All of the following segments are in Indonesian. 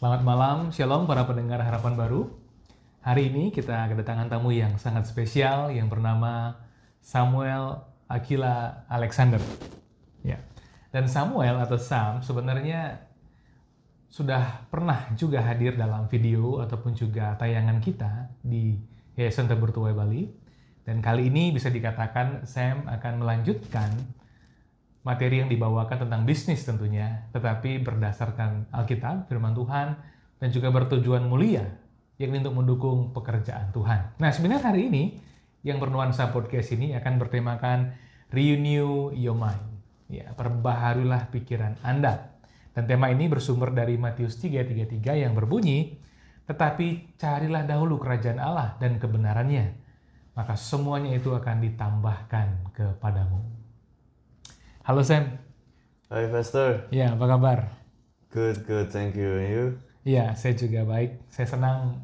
Selamat malam, Shalom para pendengar Harapan Baru. Hari ini kita kedatangan tamu yang sangat spesial yang bernama Samuel Aquila Alexander. Ya. Dan Samuel atau Sam sebenarnya sudah pernah juga hadir dalam video ataupun juga tayangan kita di Yayasan Tabur Tuai Bali. Dan kali ini bisa dikatakan Sam akan melanjutkan materi yang dibawakan tentang bisnis tentunya, tetapi berdasarkan Alkitab, firman Tuhan, dan juga bertujuan mulia, yakni untuk mendukung pekerjaan Tuhan. Nah, sebenarnya hari ini, yang bernuansa podcast ini akan bertemakan Renew Your Mind. Ya, perbaharulah pikiran Anda. Dan tema ini bersumber dari Matius 3:33 yang berbunyi, tetapi carilah dahulu kerajaan Allah dan kebenarannya, maka semuanya itu akan ditambahkan kepadamu. Halo Sam. Hai Pastor. Ya, apa kabar? Good, thank you. And you? Ya, saya juga baik. Saya senang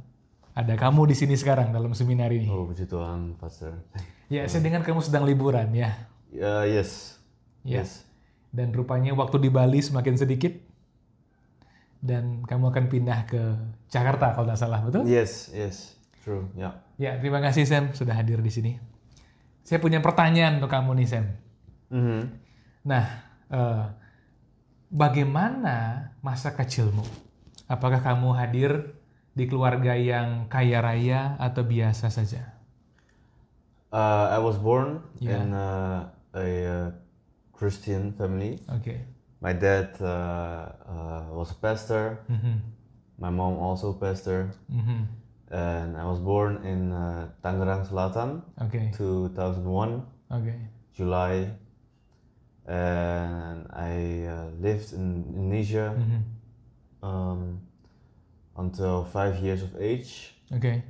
ada kamu di sini sekarang dalam seminar ini. Oh, puji Tuhan, Pastor. Ya, saya dengar kamu sedang liburan ya. Yes. Ya. Dan rupanya waktu di Bali semakin sedikit. Dan kamu akan pindah ke Jakarta kalau tidak salah, betul? Yes, true. Ya. Ya, terima kasih Sam sudah hadir di sini. Saya punya pertanyaan untuk kamu nih Sam. Nah, bagaimana masa kecilmu? Apakah kamu hadir di keluarga yang kaya raya atau biasa saja? I was born in a Christian family. Okay. My dad was a pastor. My mom also a pastor. And I was born in Tangerang Selatan, 2001, July. And I lived in Indonesia until 5 years of age. Okay.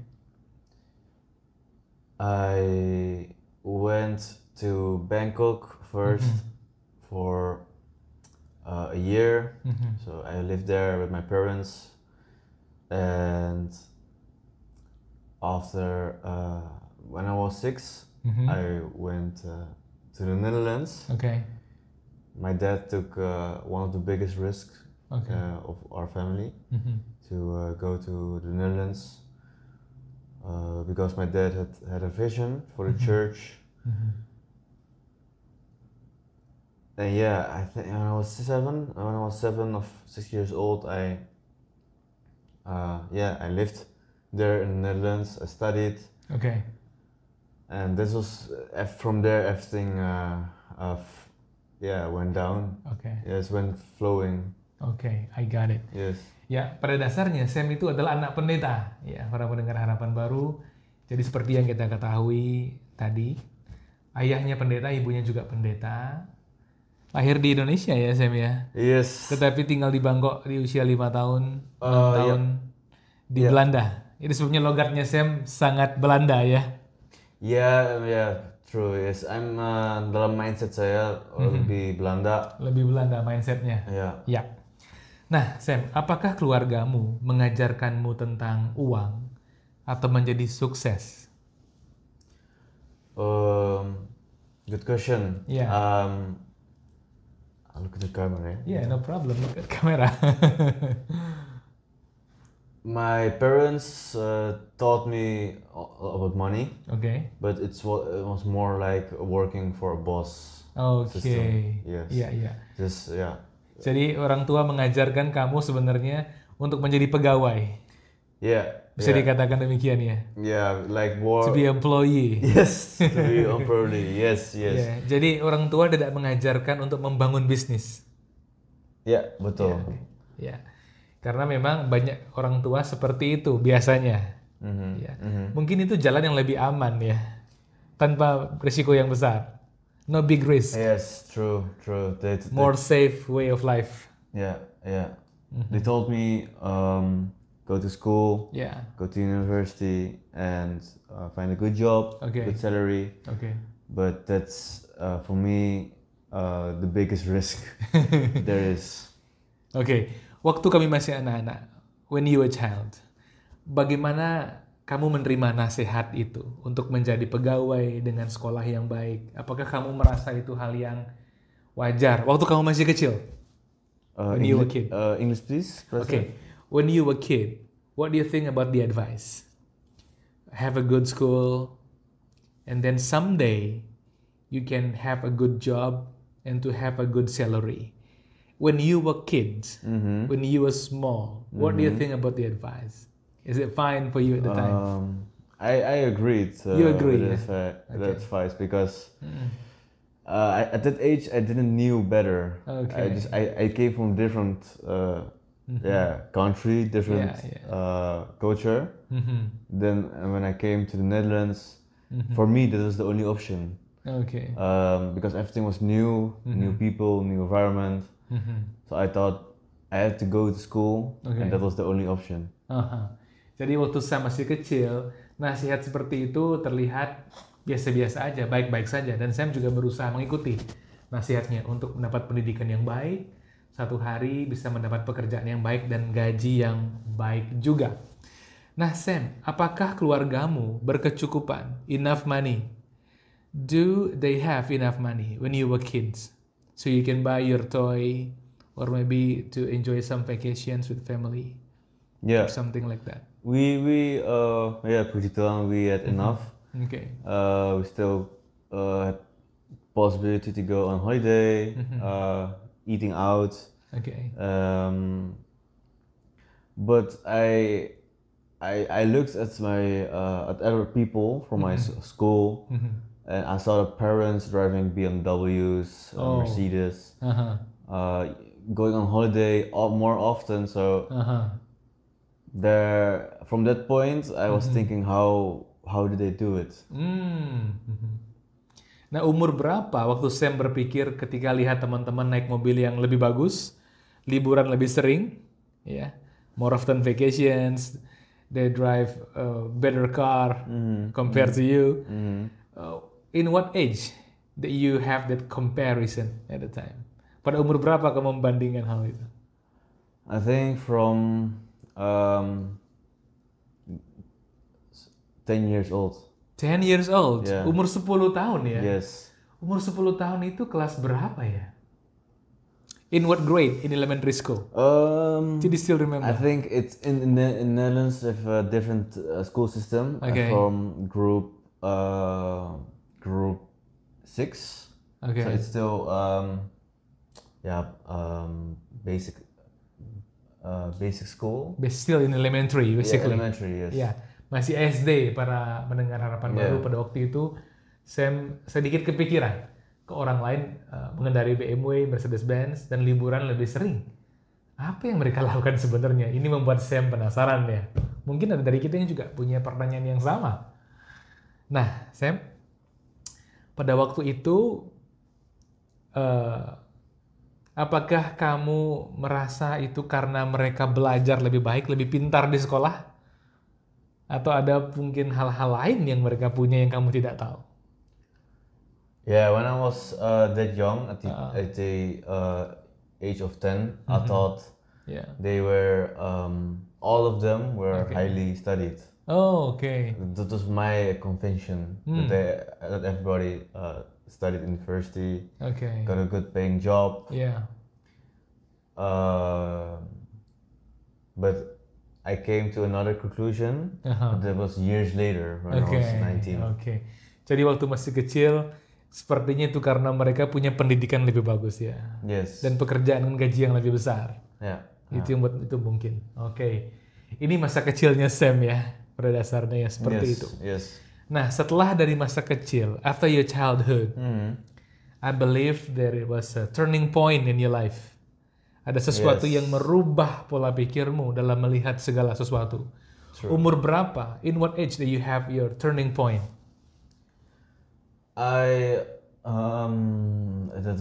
I went to Bangkok first for a year. So I lived there with my parents. And after, when I was 6, I went to the Netherlands. Okay. My dad took one of the biggest risks of our family to go to the Netherlands because my dad had a vision for the church. And yeah, I think when I was 7 of 6 years old, I lived there in the Netherlands. I studied. Okay. And this was from there everything went down. Okay. Yes, went flowing. Okay, I got it. Yes. Ya, pada dasarnya Sam itu adalah anak pendeta. Ya, para pendengar Harapan Baru. Jadi seperti yang kita ketahui tadi, ayahnya pendeta, ibunya juga pendeta. Lahir di Indonesia ya Sam ya. Yes. Tetapi tinggal di Bangkok di usia 5 tahun, 6 tahun di Belanda. Ini sebabnya logatnya Sam sangat Belanda ya. Yeah, true. Yes, I'm dalam mindset saya lebih Belanda. Lebih Belanda mindsetnya. Ya. Nah, Sam, apakah keluargamu mengajarkanmu tentang uang atau menjadi sukses? Good question. Yeah. I'll look at the camera. Yeah, no problem. Look at camera. My parents taught me about money. Okay. But it was more like working for a boss. Okay. Yes. Yeah. Jadi orang tua mengajarkan kamu sebenarnya untuk menjadi pegawai. Bisa dikatakan demikian ya. Yeah, like work. To be employee. Yes, to be employee. Yes. Yeah. Jadi orang tua tidak mengajarkan untuk membangun bisnis. Ya, betul. Ya. Karena memang banyak orang tua seperti itu biasanya. Mungkin itu jalan yang lebih aman ya, tanpa risiko yang besar. No big risk. Yes, true. More safe way of life. Yeah. They told me go to school, go to university, and find a good job, good salary. Okay. But that's for me the biggest risk there is. Okay. Waktu kami masih anak-anak, when you were a child, bagaimana kamu menerima nasihat itu untuk menjadi pegawai dengan sekolah yang baik? Apakah kamu merasa itu hal yang wajar waktu kamu masih kecil? When you were a kid. English please. Okay. when you were a kid, what do you think about the advice? Have a good school, and then someday you can have a good job and to have a good salary. When you were kids, when you were small, what do you think about the advice? Is it fine for you at the time? I agreed. You agree with that advice because at that age I didn't knew better. I came from different country, different culture. Then when I came to the Netherlands, for me that was the only option. Because everything was new, new people, new environment. So I thought I had to go to school, and that was the only option. Jadi waktu saya masih kecil, nasihat seperti itu terlihat biasa-biasa aja, baik-baik saja. Dan Sam juga berusaha mengikuti nasihatnya untuk mendapat pendidikan yang baik, satu hari bisa mendapat pekerjaan yang baik dan gaji yang baik juga. Nah Sam, apakah keluargamu berkecukupan, enough money? Do they have enough money when you were kids? So you can buy your toy, or maybe to enjoy some vacations with family? Or something like that. We puji Tuhan, we had enough. We still had possibility to go on holiday, eating out. But I looked at at other people from my school, and I saw the parents driving BMWs, Mercedes, going on holiday more often. So from that point, I was thinking, how did they do it? Nah, umur berapa waktu Sam berpikir ketika lihat teman-teman naik mobil yang lebih bagus, liburan lebih sering, more often vacations, they drive a better car compared to you. In what age that you have that comparison at the time? Pada umur berapa kamu membandingkan hal itu? I think from 10 years old. 10 years old? Yeah. Umur 10 tahun ya? Yes. Umur 10 tahun itu kelas berapa ya? In what grade in elementary school? Did you still remember? I think it's in Netherlands they have a different school system. From group 6. So it's still basic school. Still in elementary, basically. Yeah, elementary, yes. Yeah, masih SD para mendengar harapan baru pada waktu itu. Sam sedikit kepikiran ke orang lain mengendarai BMW, Mercedes-Benz, dan liburan lebih sering. Apa yang mereka lakukan sebenarnya? Ini membuat Sam penasaran ya. Mungkin ada dari kita yang juga punya pertanyaan yang sama. Nah, Sam, pada waktu itu apakah kamu merasa itu karena mereka belajar lebih baik, lebih pintar di sekolah? Atau ada mungkin hal-hal lain yang mereka punya yang kamu tidak tahu? Yeah, when I was that young, at the age of 10, I thought they were, all of them were highly studied. Oh, okay. That was my convention, that everybody studied in university, got a good paying job. Yeah. But I came to another conclusion. That was years later when I was 19. Jadi waktu masih kecil, sepertinya itu karena mereka punya pendidikan lebih bagus ya. Yes. Dan pekerjaan dengan gaji yang lebih besar. Itu yang buat itu mungkin. Ini masa kecilnya Sam ya, pada dasarnya ya seperti itu. Yes. Nah, setelah dari masa kecil, after your childhood, I believe there was a turning point in your life. Ada sesuatu yang merubah pola pikirmu dalam melihat segala sesuatu. True. Umur berapa? In what age do you have your turning point? That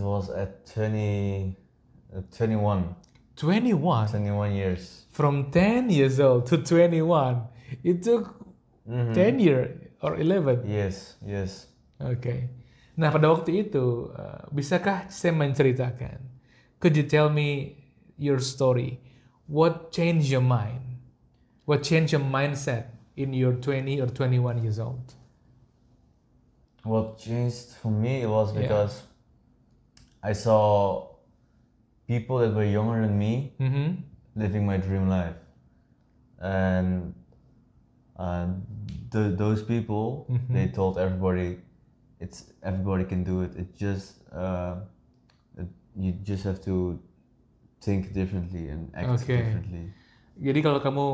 was at 21. 21? 21 years. From 10 years old to 21. It took 10 years or 11? Yes. Nah, pada waktu itu, bisakah saya menceritakan? Could you tell me your story? What changed your mind? What changed your mindset in your 20 or 21 years old? What changed for me was because I saw people that were younger than me living my dream life. and those people, they told everybody, everybody can do it. It just you just have to think differently and act differently. Jadi kalau kamu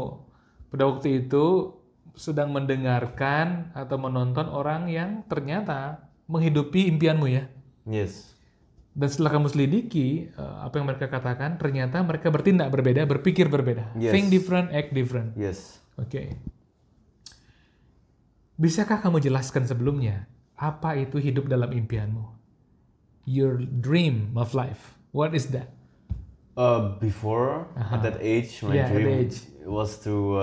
pada waktu itu sedang mendengarkan atau menonton orang yang ternyata menghidupi impianmu ya. Yes. Dan setelah kamu selidiki apa yang mereka katakan, ternyata mereka bertindak berbeda, berpikir berbeda. Yes. Think different, act different. Yes. Oke. Bisakah kamu jelaskan sebelumnya apa itu hidup dalam impianmu? Your dream of life. What is that? Before at that age, my dream was to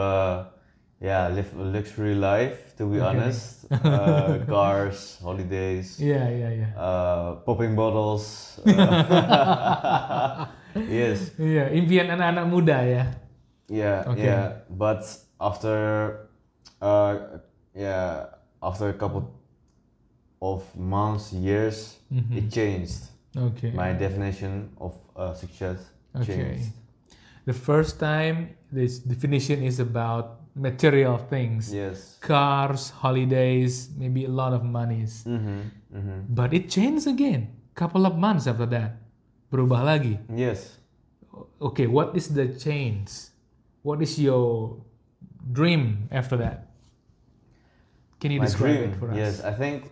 live a luxury life. To be honest, cars, holidays. Popping bottles. Yes. Iya, impian anak-anak muda ya. Yeah. But after a couple of months, years, it changed. Okay. My definition of success changed. The first time, this definition is about material things. Yes. Cars, holidays, maybe a lot of monies. But it changed again. Couple of months after that, berubah lagi. Yes. Okay, what is the change? What is your dream after that? Can you describe it for us? Yes, I think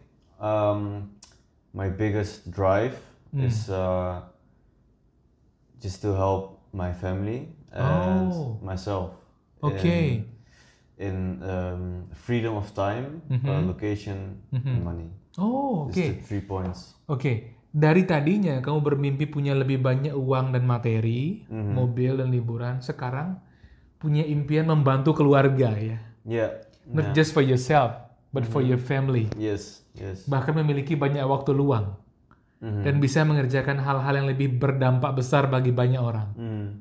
my biggest drive is just to help my family and myself. Okay. In freedom of time, location, and money. Oh, okay. These 3 points. Okay. Dari tadinya kamu bermimpi punya lebih banyak uang dan materi, mobil dan liburan, sekarang punya impian membantu keluarga ya. Yeah. Not just for yourself, but for your family. Yes. Bahkan memiliki banyak waktu luang. Dan bisa mengerjakan hal-hal yang lebih berdampak besar bagi banyak orang.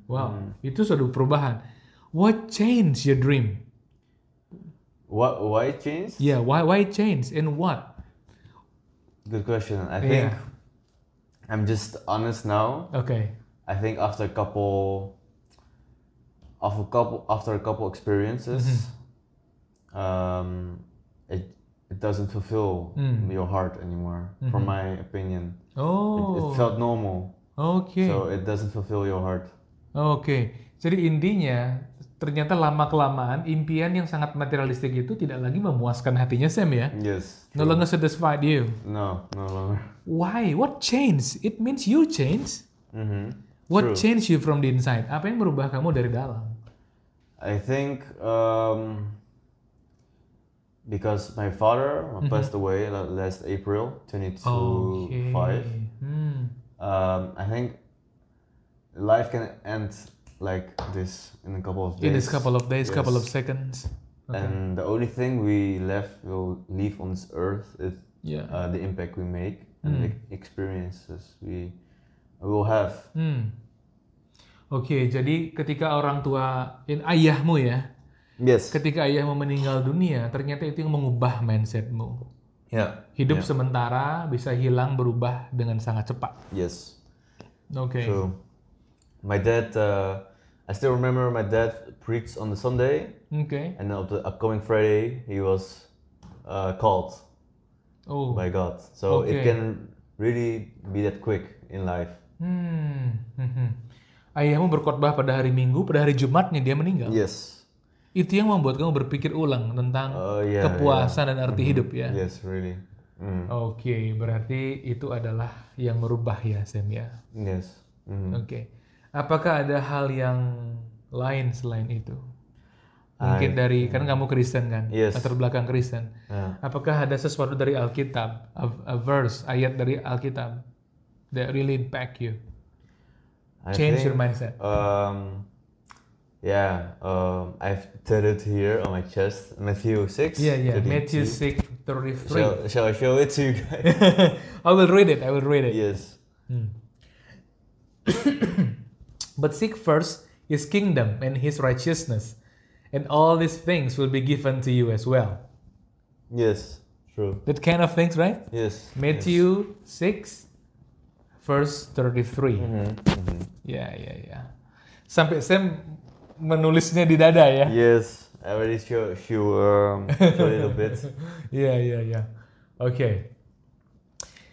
Wow, itu suatu perubahan. What changed your dream? Why change? Yeah, why change and what? Good question. I think I'm just honest now. Okay. I think after a couple experiences, it doesn't fulfill your heart anymore, from my opinion. Oh. It felt normal. Okay. So it doesn't fulfill your heart. Okay. Jadi intinya ternyata lama-kelamaan impian yang sangat materialistik itu tidak lagi memuaskan hatinya Sam ya? Yes. No longer satisfied you. No longer. Why? What changed? It means you changed. What changed you from the inside? Apa yang merubah kamu dari dalam? I think because my father passed away last April 2025. I think life can end like this in a couple of days. In this couple of days, couple of seconds. Okay. And the only thing we will leave on this earth is the impact we make and the experiences we will have. Oke, jadi ketika orang tua, ayahmu ya, ketika ayahmu meninggal dunia, ternyata itu yang mengubah mindsetmu. Hidup sementara bisa hilang, berubah dengan sangat cepat. Yes. Okay. So, my dad, I still remember my dad preached on the Sunday. Okay. And on the upcoming Friday, he was called by God. So it can really be that quick in life. Ayahmu berkhotbah pada hari Minggu, pada hari Jumatnya dia meninggal. Yes. Itu yang membuat kamu berpikir ulang tentang kepuasan dan arti hidup ya. Yes, really. Oke, berarti itu adalah yang merubah ya Sam ya. Yes. Oke. Apakah ada hal yang lain selain itu? Mungkin dari, kan kamu Kristen kan? Latar belakang Kristen. Apakah ada sesuatu dari Alkitab, a verse, ayat dari Alkitab that really impact you? Change your mindset. I've tattooed here on my chest, Matthew 6. Matthew 6:33. Shall I show it to you guys? I will read it. Yes. But seek first his kingdom and his righteousness, and all these things will be given to you as well. Yes, true. That kind of things, right? Yes. Matthew 6, verse 33. Yeah. Sampai Sam menulisnya di dada ya? Yes, I already show a little bit. Iya. Oke.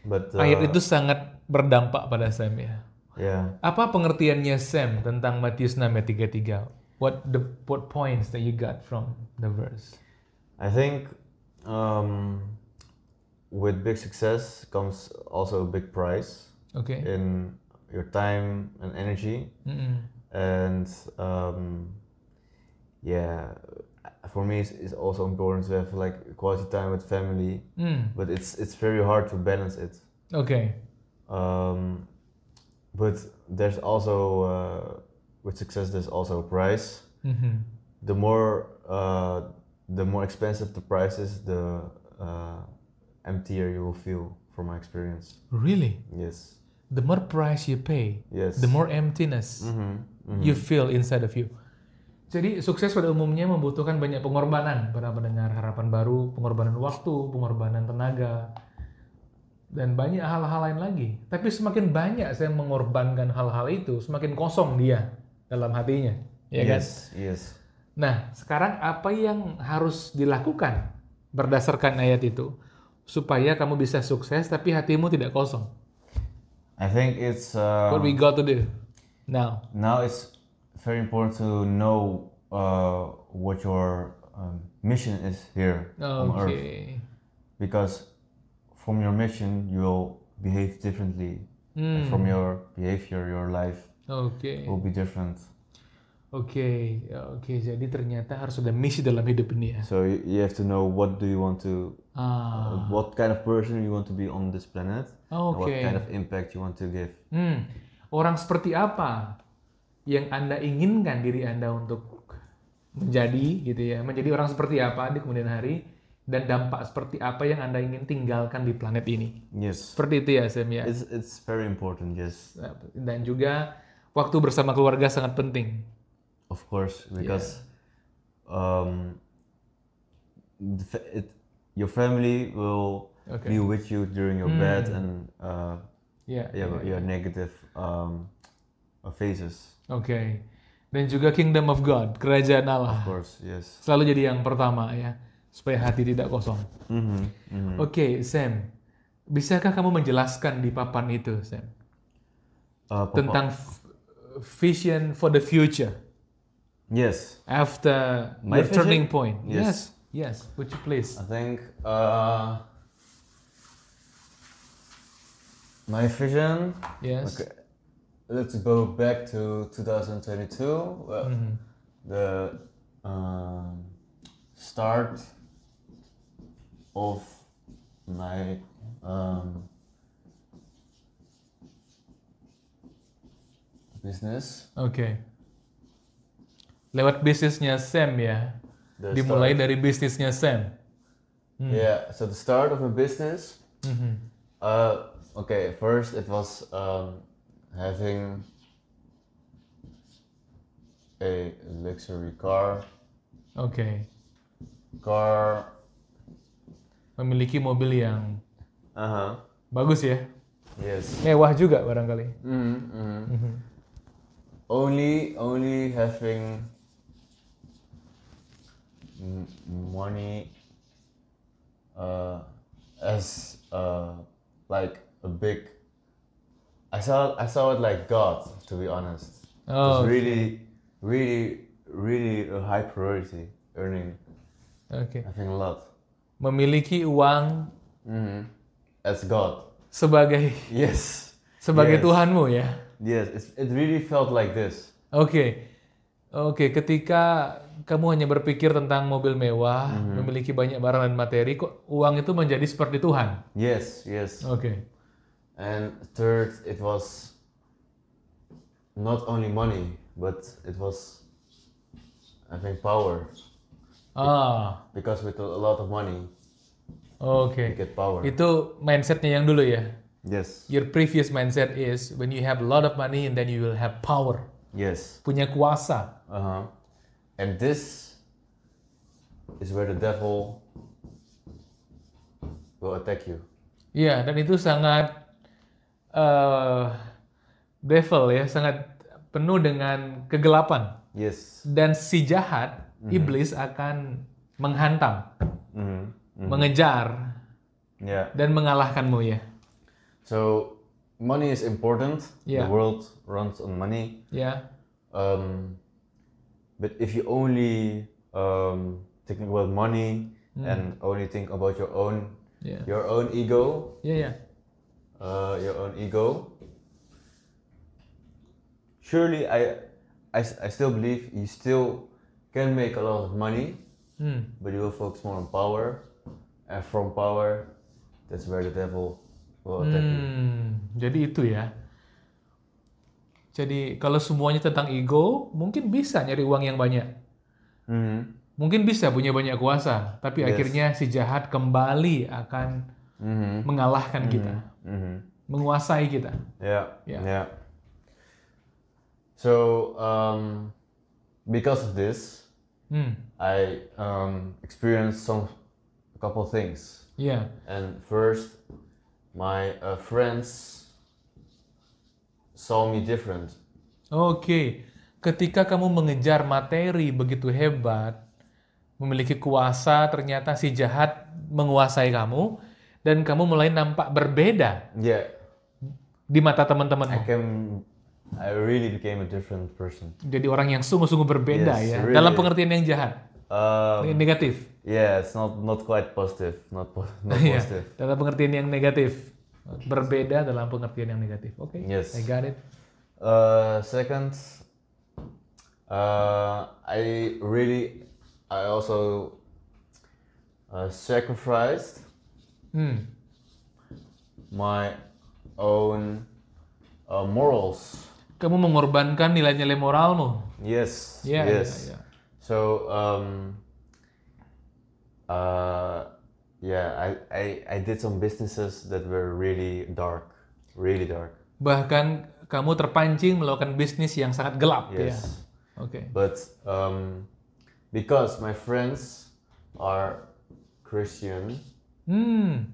But Ayat itu sangat berdampak pada Sam ya. yeah. Apa pengertiannya Sam tentang Matius 6 ayat 33? What points that you got from the verse? I think with big success comes also a big price. Okay. In your time and energy. And for me it's also important to have like quality time with family. But it's very hard to balance it. Okay. But there's also with success there's also a price. The more expensive the price is, the emptier you will feel, from my experience. Really? Yes. The more price you pay, yes. the more emptiness you feel inside of you. Jadi sukses pada umumnya membutuhkan banyak pengorbanan para pendengar harapan baru, pengorbanan waktu, pengorbanan tenaga, dan banyak hal-hal lain lagi. Tapi semakin banyak saya mengorbankan hal-hal itu, semakin kosong dia dalam hatinya, ya kan? Yes. Nah, sekarang apa yang harus dilakukan berdasarkan ayat itu supaya kamu bisa sukses tapi hatimu tidak kosong? I think it's what we got to do now. Now it's very important to know what your mission is here on Earth. Because from your mission you will behave differently. From your behavior, your life will be different. Oke. Jadi ternyata harus ada misi dalam hidup ini ya. So you have to know what do you want to, what kind of person you want to be on this planet, and what kind of impact you want to give. Orang seperti apa yang Anda inginkan diri Anda untuk menjadi, gitu ya? Menjadi orang seperti apa di kemudian hari, dan dampak seperti apa yang Anda ingin tinggalkan di planet ini? Yes. Seperti itu ya, Sam ya. It's very important, yes. Dan juga waktu bersama keluarga sangat penting. Of course, because your family will be with you during your bad and your negative phases. Oke. Dan juga Kingdom of God, kerajaan Allah. Of course, yes. Selalu jadi yang pertama ya, supaya hati tidak kosong. Oke, Sam, bisakah kamu menjelaskan di papan itu, Sam, tentang vision for the future? Yes. After my turning point. Yes. Would you please? I think my vision. Yes. Okay. Let's go back to 2022. The start of my business. Okay. Lewat bisnisnya Sam ya. Dimulai dari bisnisnya Sam. Yeah, so the start of my business. First it was having a luxury car. Car. Memiliki mobil yang bagus ya. Yes. Mewah juga barangkali. Only having money as like a big. I saw it like God, to be honest. It's really a high priority, earning. Having a lot. Memiliki uang as God. Sebagai Tuhanmu ya. Yes, it really felt like this. Ketika kamu hanya berpikir tentang mobil mewah, memiliki banyak barang dan materi, kok uang itu menjadi seperti Tuhan? Yes. And third, it was not only money, but it was having power. Because with a lot of money, you get power. Itu mindsetnya yang dulu ya? Yes. Your previous mindset is when you have a lot of money and then you will have power. Yes. Punya kuasa. And this is where the devil will attack you. Iya, dan itu sangat devil ya, sangat penuh dengan kegelapan. Yes. Dan si jahat, iblis akan menghantam, mengejar, dan mengalahkanmu ya. So money is important. The world runs on money. But if you only think about money and only think about your own ego, your own ego. Surely, I still believe you still can make a lot of money, but you will focus more on power, and from power, that's where the devil will attack you. Jadi itu ya. Jadi kalau semuanya tentang ego, mungkin bisa nyari uang yang banyak. Mungkin bisa punya banyak kuasa, tapi akhirnya si jahat kembali akan mengalahkan kita, menguasai kita. Yeah. So because of this, I experienced a couple things. And first, my friends saw me different. Oke. Ketika kamu mengejar materi begitu hebat, memiliki kuasa, ternyata si jahat menguasai kamu, dan kamu mulai nampak berbeda di mata teman-temanmu. I really became a different person. Jadi orang yang sungguh-sungguh berbeda really. Dalam pengertian yang jahat, negatif. It's not quite positive, not positive. Dalam pengertian yang negatif, berbeda dalam pengertian yang negatif. Okay, yes. I got it. Second, I also sacrificed my own morals. Kamu mengorbankan nilai-nilai moralmu. Yes. Yeah. So I did some businesses that were really dark. Bahkan kamu terpancing melakukan bisnis yang sangat gelap. Yes. Okay. But because my friends are Christian,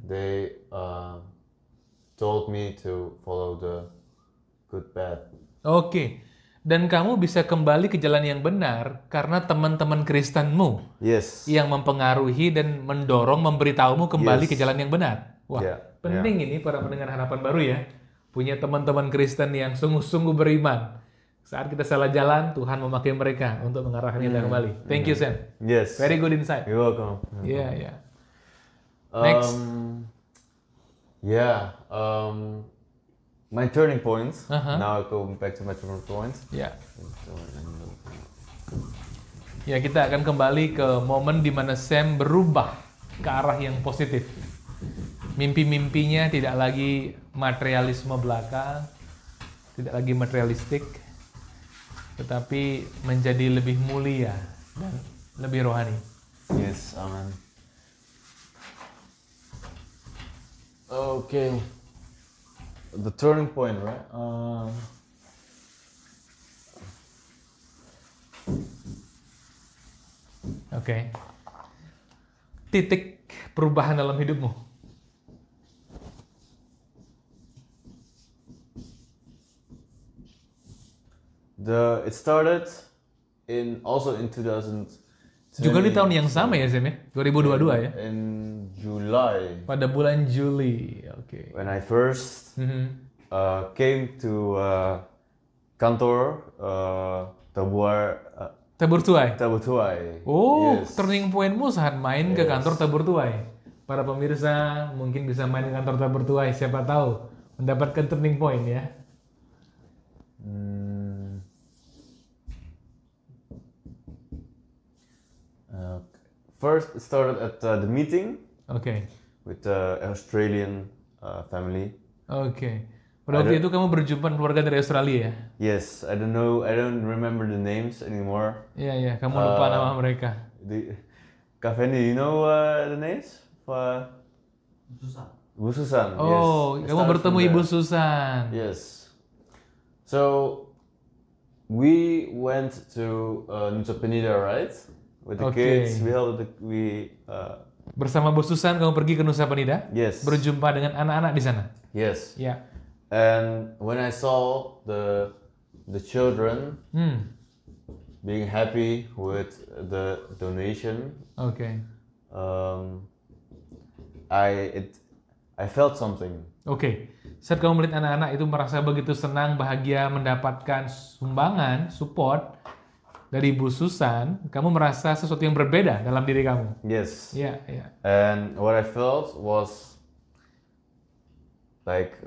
they told me to follow the good path. Oke. Dan kamu bisa kembali ke jalan yang benar karena teman-teman Kristenmu yang mempengaruhi dan mendorong, memberitahumu kembali ke jalan yang benar. Wah, penting ini para pendengar Harapan Baru ya. Punya teman-teman Kristen yang sungguh-sungguh beriman. Saat kita salah jalan, Tuhan memakai mereka untuk mengarahkan kita kembali. Thank you, Sam. Yes. Very good insight. You're welcome. Yeah. Next. My turning point. Now I go back to my turning point. Ya, kita akan kembali ke momen di mana Sam berubah ke arah yang positif. Mimpi-mimpinya tidak lagi materialisme belaka, tidak lagi materialistik, tetapi menjadi lebih mulia dan lebih rohani. Yes, amen. Okay. The turning point, right? Okay. Titik perubahan dalam hidupmu. It started also in 2000. Juga di tahun yang sama ya, Sam ya? 2022 ya? In July. Pada bulan Juli, oke. When I first came to kantor Tabur Tuai. Oh, yes. Turning point-mu saat main ke kantor Tabur Tuai. Para pemirsa mungkin bisa main ke kantor Tabur Tuai, siapa tahu mendapatkan turning point ya. First, it started at the meeting. Okay. With the Australian family. Okay. Pada waktu itu kamu berjumpa keluarga dari Australia ya? Yes, I don't remember the names anymore. Iya, kamu lupa nama mereka. Kak Fendi, you know the names? Bu Susan. Oh, yes. Kamu bertemu Ibu Susan. Yes. So we went to Nusa Penida, right? With the kids, bersama Bu Susan kamu pergi ke Nusa Penida? Yes. Berjumpa dengan anak-anak di sana? Yes. Yeah. And when I saw the the children being happy with the donation. Okay. I felt something. Oke. Saat kamu melihat anak-anak itu merasa begitu senang, bahagia mendapatkan sumbangan, support dari Bu Susan, kamu merasa sesuatu yang berbeda dalam diri kamu. Yes. Yeah, yeah. And what I felt was like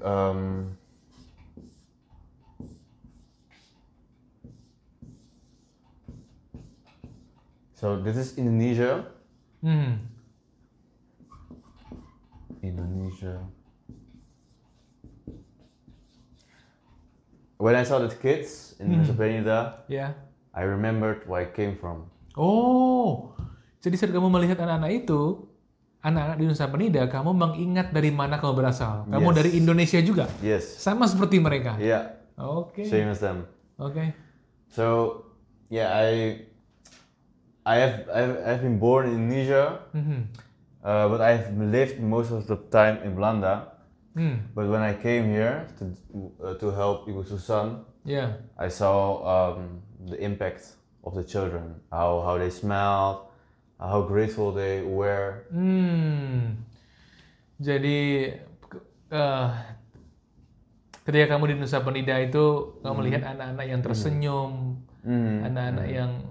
so this is Indonesia. Indonesia. When I saw the kids in Nusa Penida, Yeah. I remembered where I came from. Oh, jadi saat kamu melihat anak-anak itu, anak-anak di Nusa Penida, kamu mengingat dari mana kamu berasal. Kamu Yes. dari Indonesia juga. Yes. Sama seperti mereka. Yeah. Oke. Same as them. Oke. So yeah, I've been born in Indonesia, but I've lived most of the time in Belanda. But when I came here to help Ibu Susan, Yeah. I saw the impact of the children, how they smelled, how grateful they were. Jadi ketika kamu di Nusa Penida itu, kamu melihat anak-anak yang tersenyum, anak-anak yang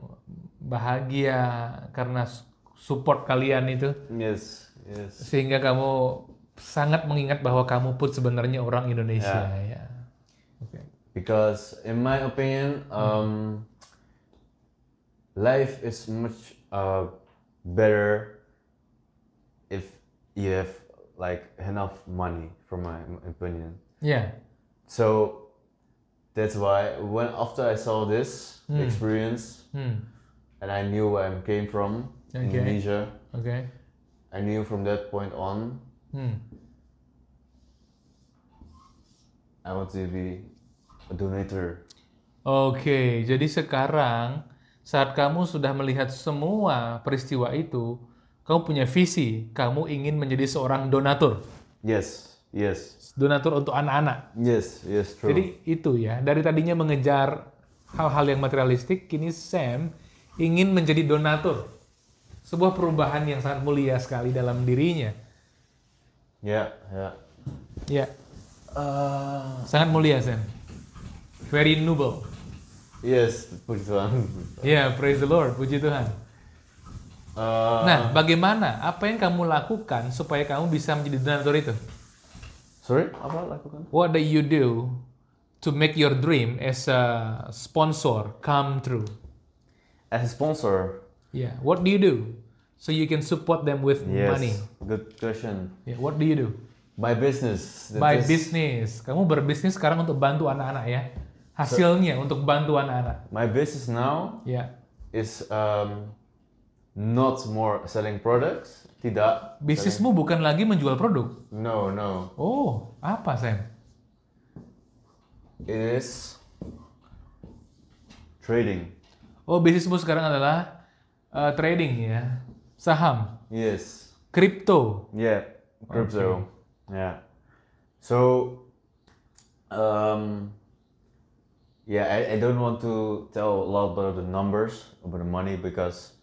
bahagia karena support kalian itu. Yes, yes. Sehingga kamu sangat mengingat bahwa kamu pun sebenarnya orang Indonesia. Ya. Okay. Because in my opinion, life is much better if you have like enough money, from my opinion. Yeah. So that's why when after I saw this experience and I knew where I came from, Indonesia, I knew from that point on I want to be a donator. Oke, jadi sekarang saat kamu sudah melihat semua peristiwa itu, kamu punya visi, kamu ingin menjadi seorang donatur. Yes, yes. Donatur untuk anak-anak. Yes, yes, true. Jadi itu ya, dari tadinya mengejar hal-hal yang materialistik, kini Sam ingin menjadi donatur. Sebuah perubahan yang sangat mulia sekali dalam dirinya. Ya, ya. Ya. Sangat mulia, Sam. Very noble. Yes, puji Tuhan. Yeah, praise the Lord, puji Tuhan. Nah, bagaimana? Apa yang kamu lakukan supaya kamu bisa menjadi donatur itu? Sorry, apa lakukan? What do you do to make your dream as a sponsor come true? As a sponsor? Yeah, what do you do so you can support them with money? Good question. Yeah, what do you do? By business. Business. Kamu berbisnis sekarang untuk bantu anak-anak ya. Hasilnya untuk bantu anak-anak. My business now is not more selling products. Tidak. Bisnismu bukan lagi menjual produk. No, no. Oh, apa, Sam? It is trading. Oh, bisnismu sekarang adalah trading ya. Saham. Yes. Crypto. Yeah, crypto. Okay. Yeah. So, I don't want to tell a lot about the numbers, about the money, because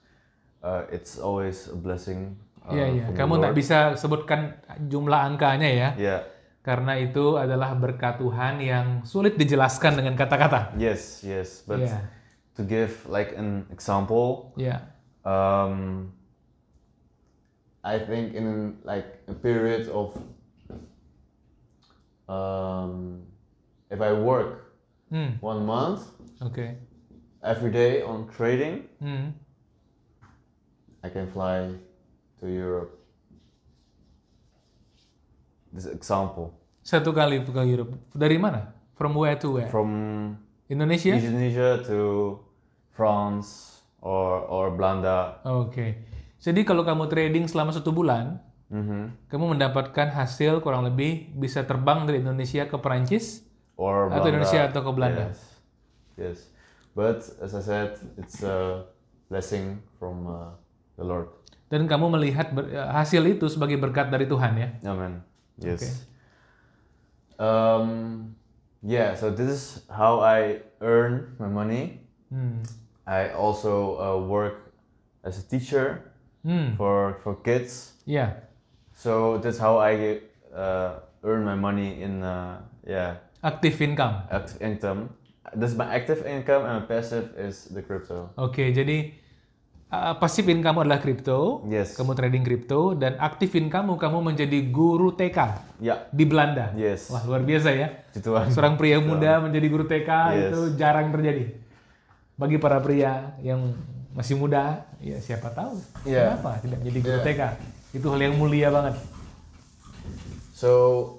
it's always a blessing. Iya. Kamu tak bisa sebutkan jumlah angkanya ya. Yeah. Karena itu adalah berkat Tuhan yang sulit dijelaskan dengan kata-kata. Yes. But to give like an example, I think in like a period of if I work 1 month, every day on trading, I can fly to Europe. This example. Satu kali ke Europe. Dari mana? From where to where? From Indonesia? Indonesia to France or Belanda. Oke. Jadi kalau kamu trading selama 1 bulan, kamu mendapatkan hasil kurang lebih bisa terbang dari Indonesia ke Perancis atau Indonesia atau ke Belanda. Yes. But as I said, it's a blessing from the Lord. Dan kamu melihat hasil itu sebagai berkat dari Tuhan ya. Amen. Yes. Okay. Yeah, so this is how I earn my money. I also work as a teacher for kids. Yeah. So that's how I earn my money in active income. Active income. This is my active income and my passive is the crypto. Oke, jadi passive income adalah kripto. Yes. Kamu trading kripto dan active income kamu menjadi guru TK di Belanda. Yes. Wah, luar biasa ya. Cituan. Seorang pria muda menjadi guru TK itu jarang terjadi. Bagi para pria yang masih muda, ya siapa tahu kenapa tidak menjadi guru TK. Itu hal yang mulia banget. So,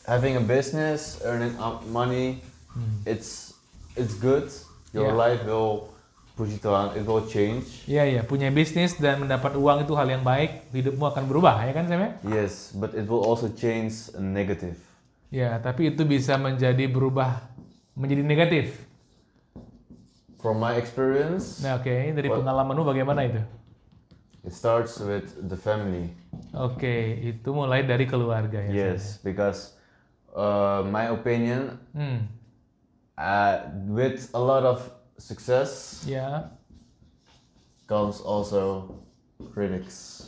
having a business, earning money, it's good. Your life will it will change. Iya, punya bisnis dan mendapat uang itu hal yang baik, hidupmu akan berubah, ya kan Sam? Yes, but it will also change negative. Ya, tapi itu bisa berubah menjadi negatif. From my experience. Nah, dari pengalamanmu bagaimana itu? It starts with the family. Itu mulai dari keluarga ya. Yes, because my opinion, with a lot of success, comes also critics.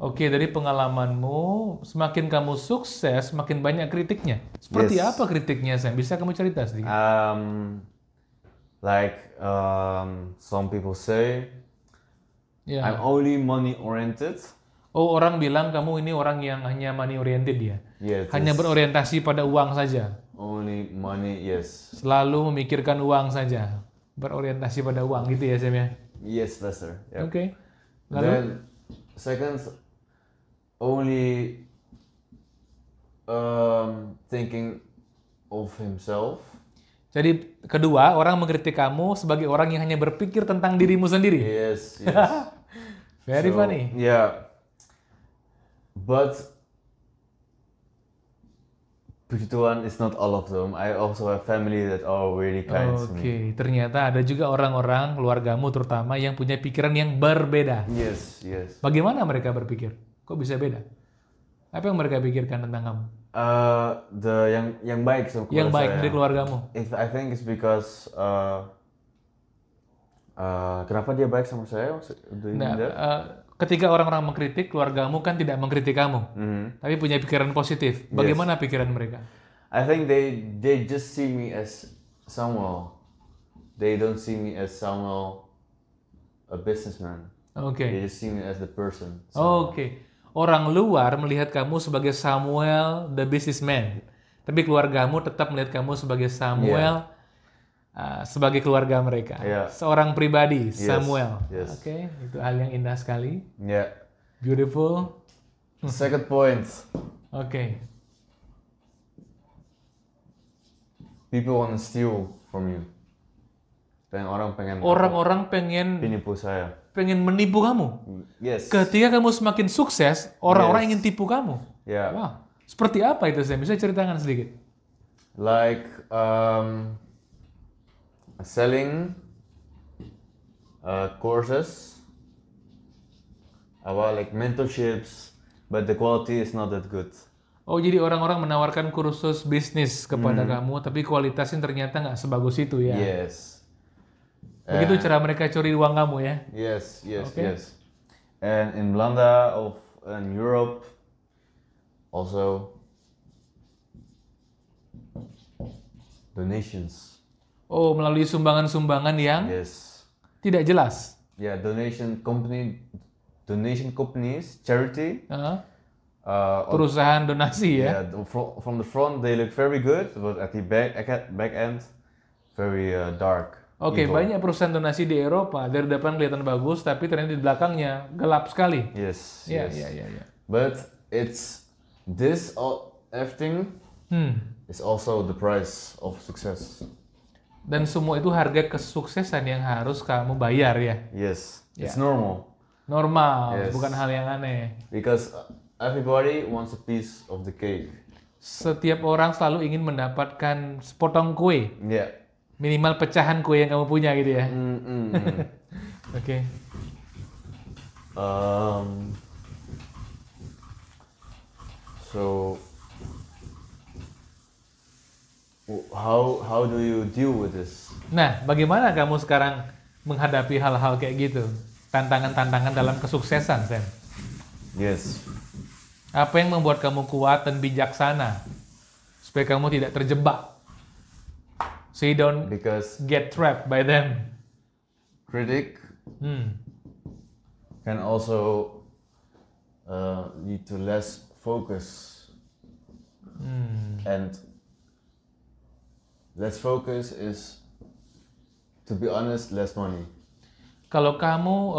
Dari pengalamanmu, semakin kamu sukses, semakin banyak kritiknya. Seperti apa kritiknya, Sam? Bisa kamu cerita sedikit? Some people say, I'm only money oriented. Orang bilang kamu ini orang yang hanya money oriented ya? Hanya berorientasi pada uang saja. Only money, yes. Selalu memikirkan uang saja. Berorientasi pada uang gitu ya, Sam ya? Yes, Lester. Yep. Lalu? Then, second, only thinking of himself. Jadi kedua, orang mengkritik kamu sebagai orang yang hanya berpikir tentang dirimu sendiri. Yes. Very funny. Yeah. But Puji-Tuhan, it's not all of them. I also have family that are really kind to me. Ternyata ada juga orang-orang keluargamu terutama yang punya pikiran yang berbeda. Yes. Bagaimana mereka berpikir? Kok bisa beda? Apa yang mereka pikirkan tentang kamu? Yang baik sama keluarga Yang baik saya. dari keluargamu. I think it's because kenapa dia baik sama saya? Ketika orang-orang mengkritik, keluargamu kan tidak mengkritik kamu, tapi punya pikiran positif. Bagaimana pikiran mereka? I think they just see me as Samuel. They don't see me as Samuel, a businessman. They just see me as the person. Orang luar melihat kamu sebagai Samuel, the businessman, tapi keluargamu tetap melihat kamu sebagai Samuel. Sebagai keluarga mereka, seorang pribadi, Samuel. Itu hal yang indah sekali. Beautiful. Second point. People want to steal from you. Orang-orang pengen menipu saya. Pengen menipu kamu. Yes. Ketika kamu semakin sukses, orang-orang ingin tipu kamu. Wah, seperti apa itu? Saya bisa ceritakan sedikit. Like selling courses, like mentorships, but the quality is not that good. Jadi orang-orang menawarkan kursus bisnis kepada kamu, tapi kualitasnya ternyata nggak sebagus itu ya? Yes. Begitu cara mereka curi uang kamu ya? Yes. And in Belanda in Europe, also donations. Melalui sumbangan-sumbangan yang tidak jelas. Donation companies, charity. Perusahaan donasi ya. From the front they look very good, but at the back end very dark. Banyak perusahaan donasi di Eropa dari depan kelihatan bagus, tapi ternyata di belakangnya gelap sekali. Yes. But it's everything is also the price of success. Dan semua itu harga kesuksesan yang harus kamu bayar ya? Yes, it's normal. Normal, bukan hal yang aneh. Because everybody wants a piece of the cake. Setiap orang selalu ingin mendapatkan sepotong kue. Minimal pecahan kue yang kamu punya gitu ya? So how do you deal with this? Nah, bagaimana kamu sekarang menghadapi hal-hal kayak gitu? Tantangan-tantangan dalam kesuksesan, Sam. Yes. Apa yang membuat kamu kuat dan bijaksana supaya kamu tidak terjebak? So you don't get trapped by them. Critic can also lead to less focus. And less focus is, to be honest, less money. Kalau kamu,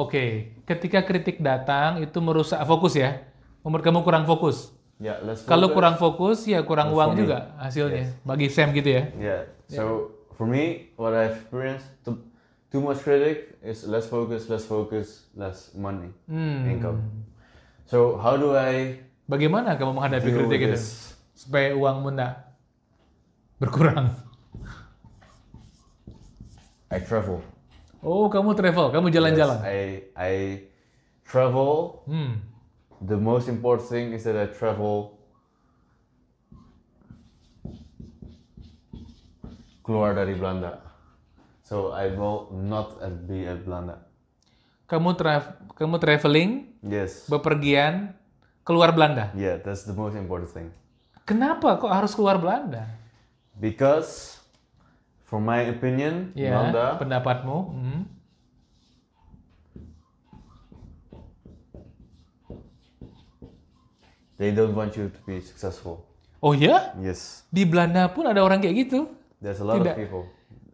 ketika kritik datang itu merusak fokus ya, membuat kamu kurang fokus. Yeah, less focus. Kalau kurang fokus ya kurang uang juga hasilnya. Yes. Bagi Sam gitu ya. Yeah. So for me, what I've experienced, too much critic is less focus, less money, income. So how do I? Bagaimana kamu menghadapi kritik itu supaya uangmu enggak berkurang? I travel. Oh, kamu travel, kamu jalan-jalan. Yes, I travel. The most important thing is that I travel keluar dari Belanda. So I will not be at Belanda. Kamu traveling? Yes. Bepergian keluar Belanda. Yeah, that's the most important thing. Kenapa kok harus keluar Belanda? Because, for my opinion, Belanda. Pendapatmu? They don't want you to be successful. Oh ya? Yes. Di Belanda pun ada orang kayak gitu. There's a lot of people.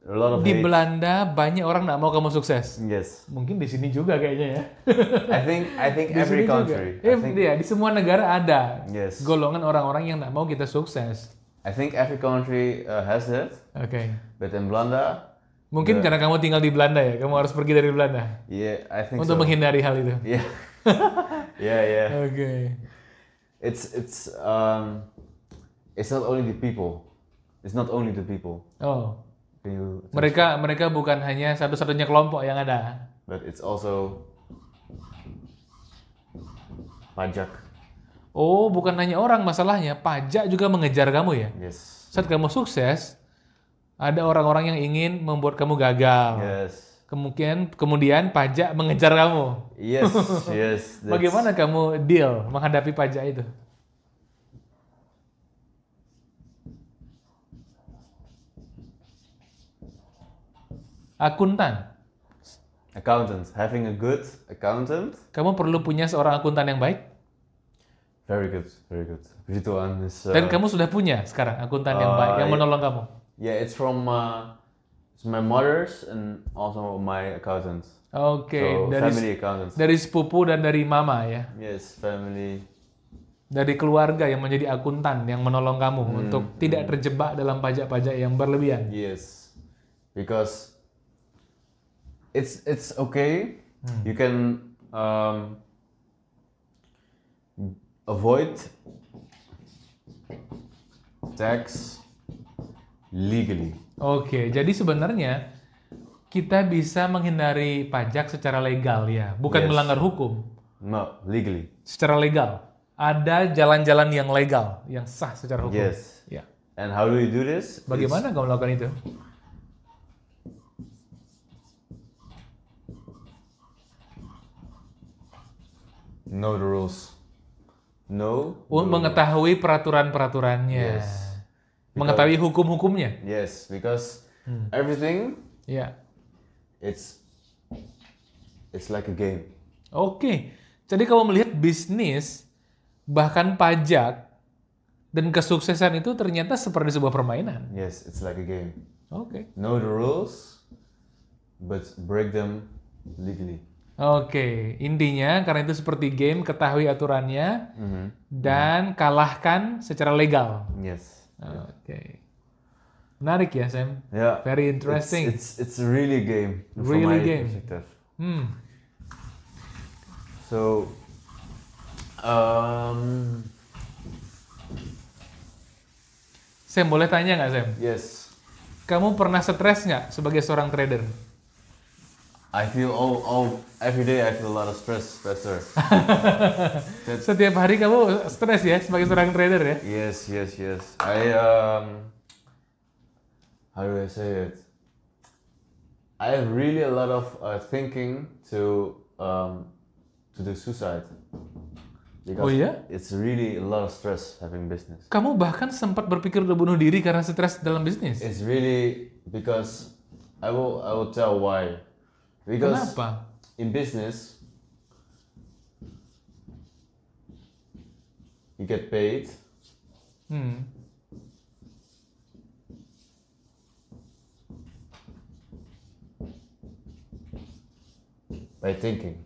A lot of di hate. Belanda banyak orang nggak mau kamu sukses. Yes. Mungkin di sini juga kayaknya ya. I think every country. Di semua negara ada Yes. golongan orang-orang yang nggak mau kita sukses. I think every country has that. Okay. But in Belanda. Mungkin karena kamu tinggal di Belanda ya, kamu harus pergi dari Belanda. Yeah, I think untuk menghindari hal itu. Yeah. Yeah. Okay. It's not only the people. It's not only the people. Oh. Mereka bukan hanya satu-satunya kelompok yang ada. But it's also pajak. Oh, bukan hanya orang masalahnya, pajak juga mengejar kamu ya. Yes. Saat kamu sukses, ada orang-orang yang ingin membuat kamu gagal. Yes. Kemudian pajak mengejar kamu. Yes, yes. Bagaimana kamu deal menghadapi pajak itu? Accountant. Having a good accountant. Kamu perlu punya seorang akuntan yang baik. Very good. Puji Tuhan. Dan kamu sudah punya sekarang akuntan yang baik yang menolong kamu. Yeah, it's from it's my mother's and also my accountants. Okay, so, family accountants. Dari sepupu dan dari mama ya. Yes, family. Dari keluarga yang menjadi akuntan yang menolong kamu untuk tidak terjebak dalam pajak-pajak yang berlebihan. Yes, because it's okay. You can avoid tax legally. Oke, jadi sebenarnya kita bisa menghindari pajak secara legal ya, bukan melanggar hukum. No, legally. Secara legal. Ada jalan-jalan yang legal, yang sah secara hukum. Yes. Ya. And how do you do this? Bagaimana kamu melakukan itu? Know the rules. Mengetahui peraturan-peraturannya. Yes. Mengetahui hukum-hukumnya. Yes, because everything. Yeah. It's like a game. Oke. Jadi kamu melihat bisnis, bahkan pajak, dan kesuksesan itu ternyata seperti sebuah permainan. Yes, it's like a game. Oke. Know the rules, but break them legally. Oke, intinya karena itu seperti game, ketahui aturannya, dan kalahkan secara legal. Yes. Oke. Menarik ya, Sam? Yeah. Very interesting. It's really game. Really game. So, Sam, boleh tanya nggak, Sam? yes. Kamu pernah stres nggak sebagai seorang trader? I feel every day I feel a lot of stress, Pastor. Setiap hari kamu stres ya sebagai seorang trader ya? Yes. how do I say it? I have really a lot of thinking to do suicide. Because it's really a lot of stress having business. Kamu bahkan sempat berpikir udah bunuh diri karena stres dalam bisnis? It's really because I will tell why. Because kenapa? In business you get paid. By thinking,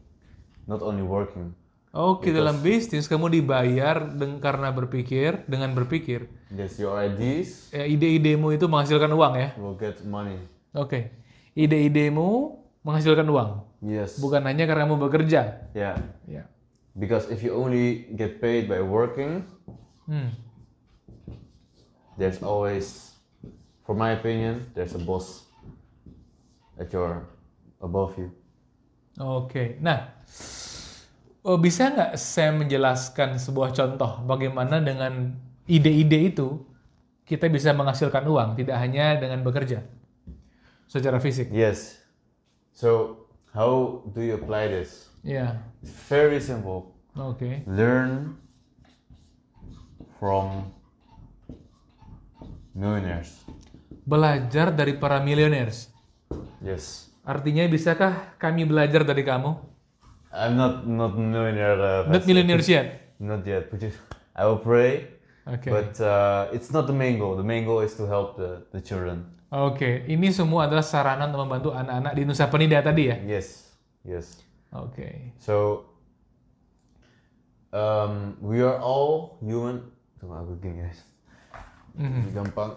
not only working. Oke, dalam bisnis kamu dibayar karena berpikir, dengan berpikir. Yes, your ideas. Ide-idemu itu menghasilkan uang ya? Will get money. Oke. Ide-idemu menghasilkan uang. Yes. Bukan hanya karena kamu bekerja. Yeah. Because if you only get paid by working, there's always, for my opinion, there's a boss above you. Oke. Nah, bisa nggak saya menjelaskan sebuah contoh bagaimana dengan ide-ide itu kita bisa menghasilkan uang, tidak hanya dengan bekerja secara fisik? Yes. So, how do you apply this? Yeah. It's very simple. Okay. Learn from millionaires. Belajar dari para millionaires. Yes. Artinya bisakah kami belajar dari kamu? I'm not millionaire. Not millionaires yet? Not yet. I will pray. Okay. But it's not the main goal. The main goal is to help the children. Oke. Ini semua adalah sarana untuk membantu anak-anak di Nusa Penida tadi ya? Yes. Oke. So, we are all human. Tunggu aku gini guys. Gampang.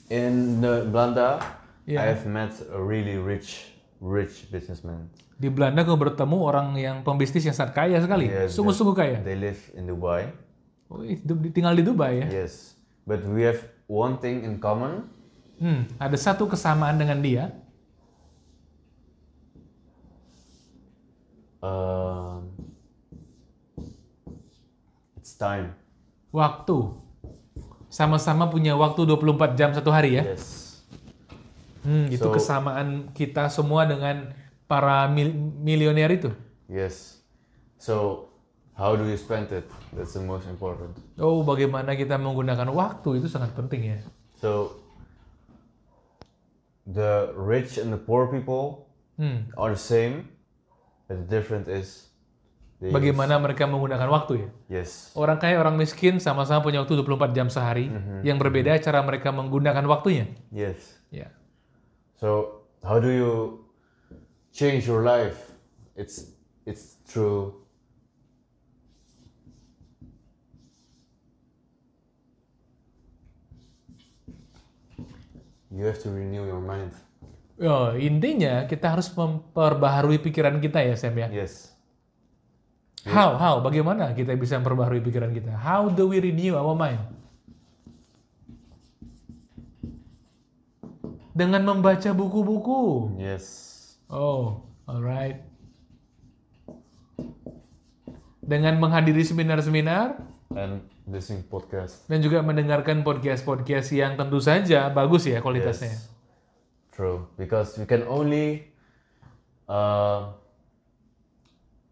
In Belanda, I have met a really rich businessman. Di Belanda kamu bertemu orang yang pembisnis yang sangat kaya sekali, sungguh-sungguh kaya. They live in Dubai. Oh, tinggal di Dubai ya? Yes, but we have one thing in common. Ada satu kesamaan dengan dia. It's time. Waktu. Sama-sama punya waktu 24 jam satu hari ya? Yes. Itu kesamaan kita semua dengan para milioner itu. Yes. So, how do you spend it? That's the most important. Oh, bagaimana kita menggunakan waktu itu sangat penting ya. So, the rich and the poor people are the same, but the difference is bagaimana mereka menggunakan waktu ya. Yes. Orang kaya, orang miskin sama-sama punya waktu 24 jam sehari. Yang berbeda cara mereka menggunakan waktunya. Yes. Yeah. So, how do you change your life? It's through you have to renew your mind. Intinya kita harus memperbaharui pikiran kita ya, Sam ya. Yes. How? Bagaimana kita bisa memperbaharui pikiran kita? How do we renew our mind? Dengan membaca buku-buku. Yes. Oh, alright. Dengan menghadiri seminar-seminar. And listening podcast. Dan juga mendengarkan podcast-podcast yang tentu saja bagus ya kualitasnya. Yes. True, because you can only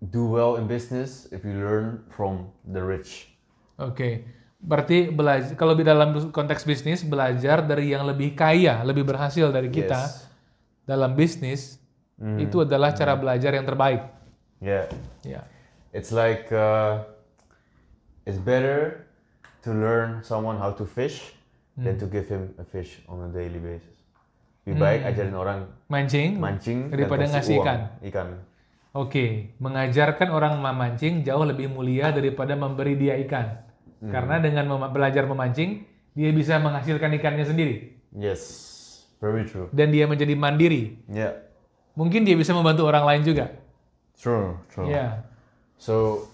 do well in business if you learn from the rich. Oke. Berarti kalau dalam konteks bisnis, belajar dari yang lebih kaya, lebih berhasil dari kita dalam bisnis, itu adalah cara belajar yang terbaik. Yeah. Yeah. It's like it's better to learn someone how to fish than to give him a fish on a daily basis. Lebih baik ajarin orang mancing daripada ngasih ikan. Oke, mengajarkan orang memancing jauh lebih mulia daripada memberi dia ikan. Karena dengan belajar memancing, dia bisa menghasilkan ikannya sendiri. Yes, very true. Dan dia menjadi mandiri. Yeah. Mungkin dia bisa membantu orang lain juga. True. Yeah. So,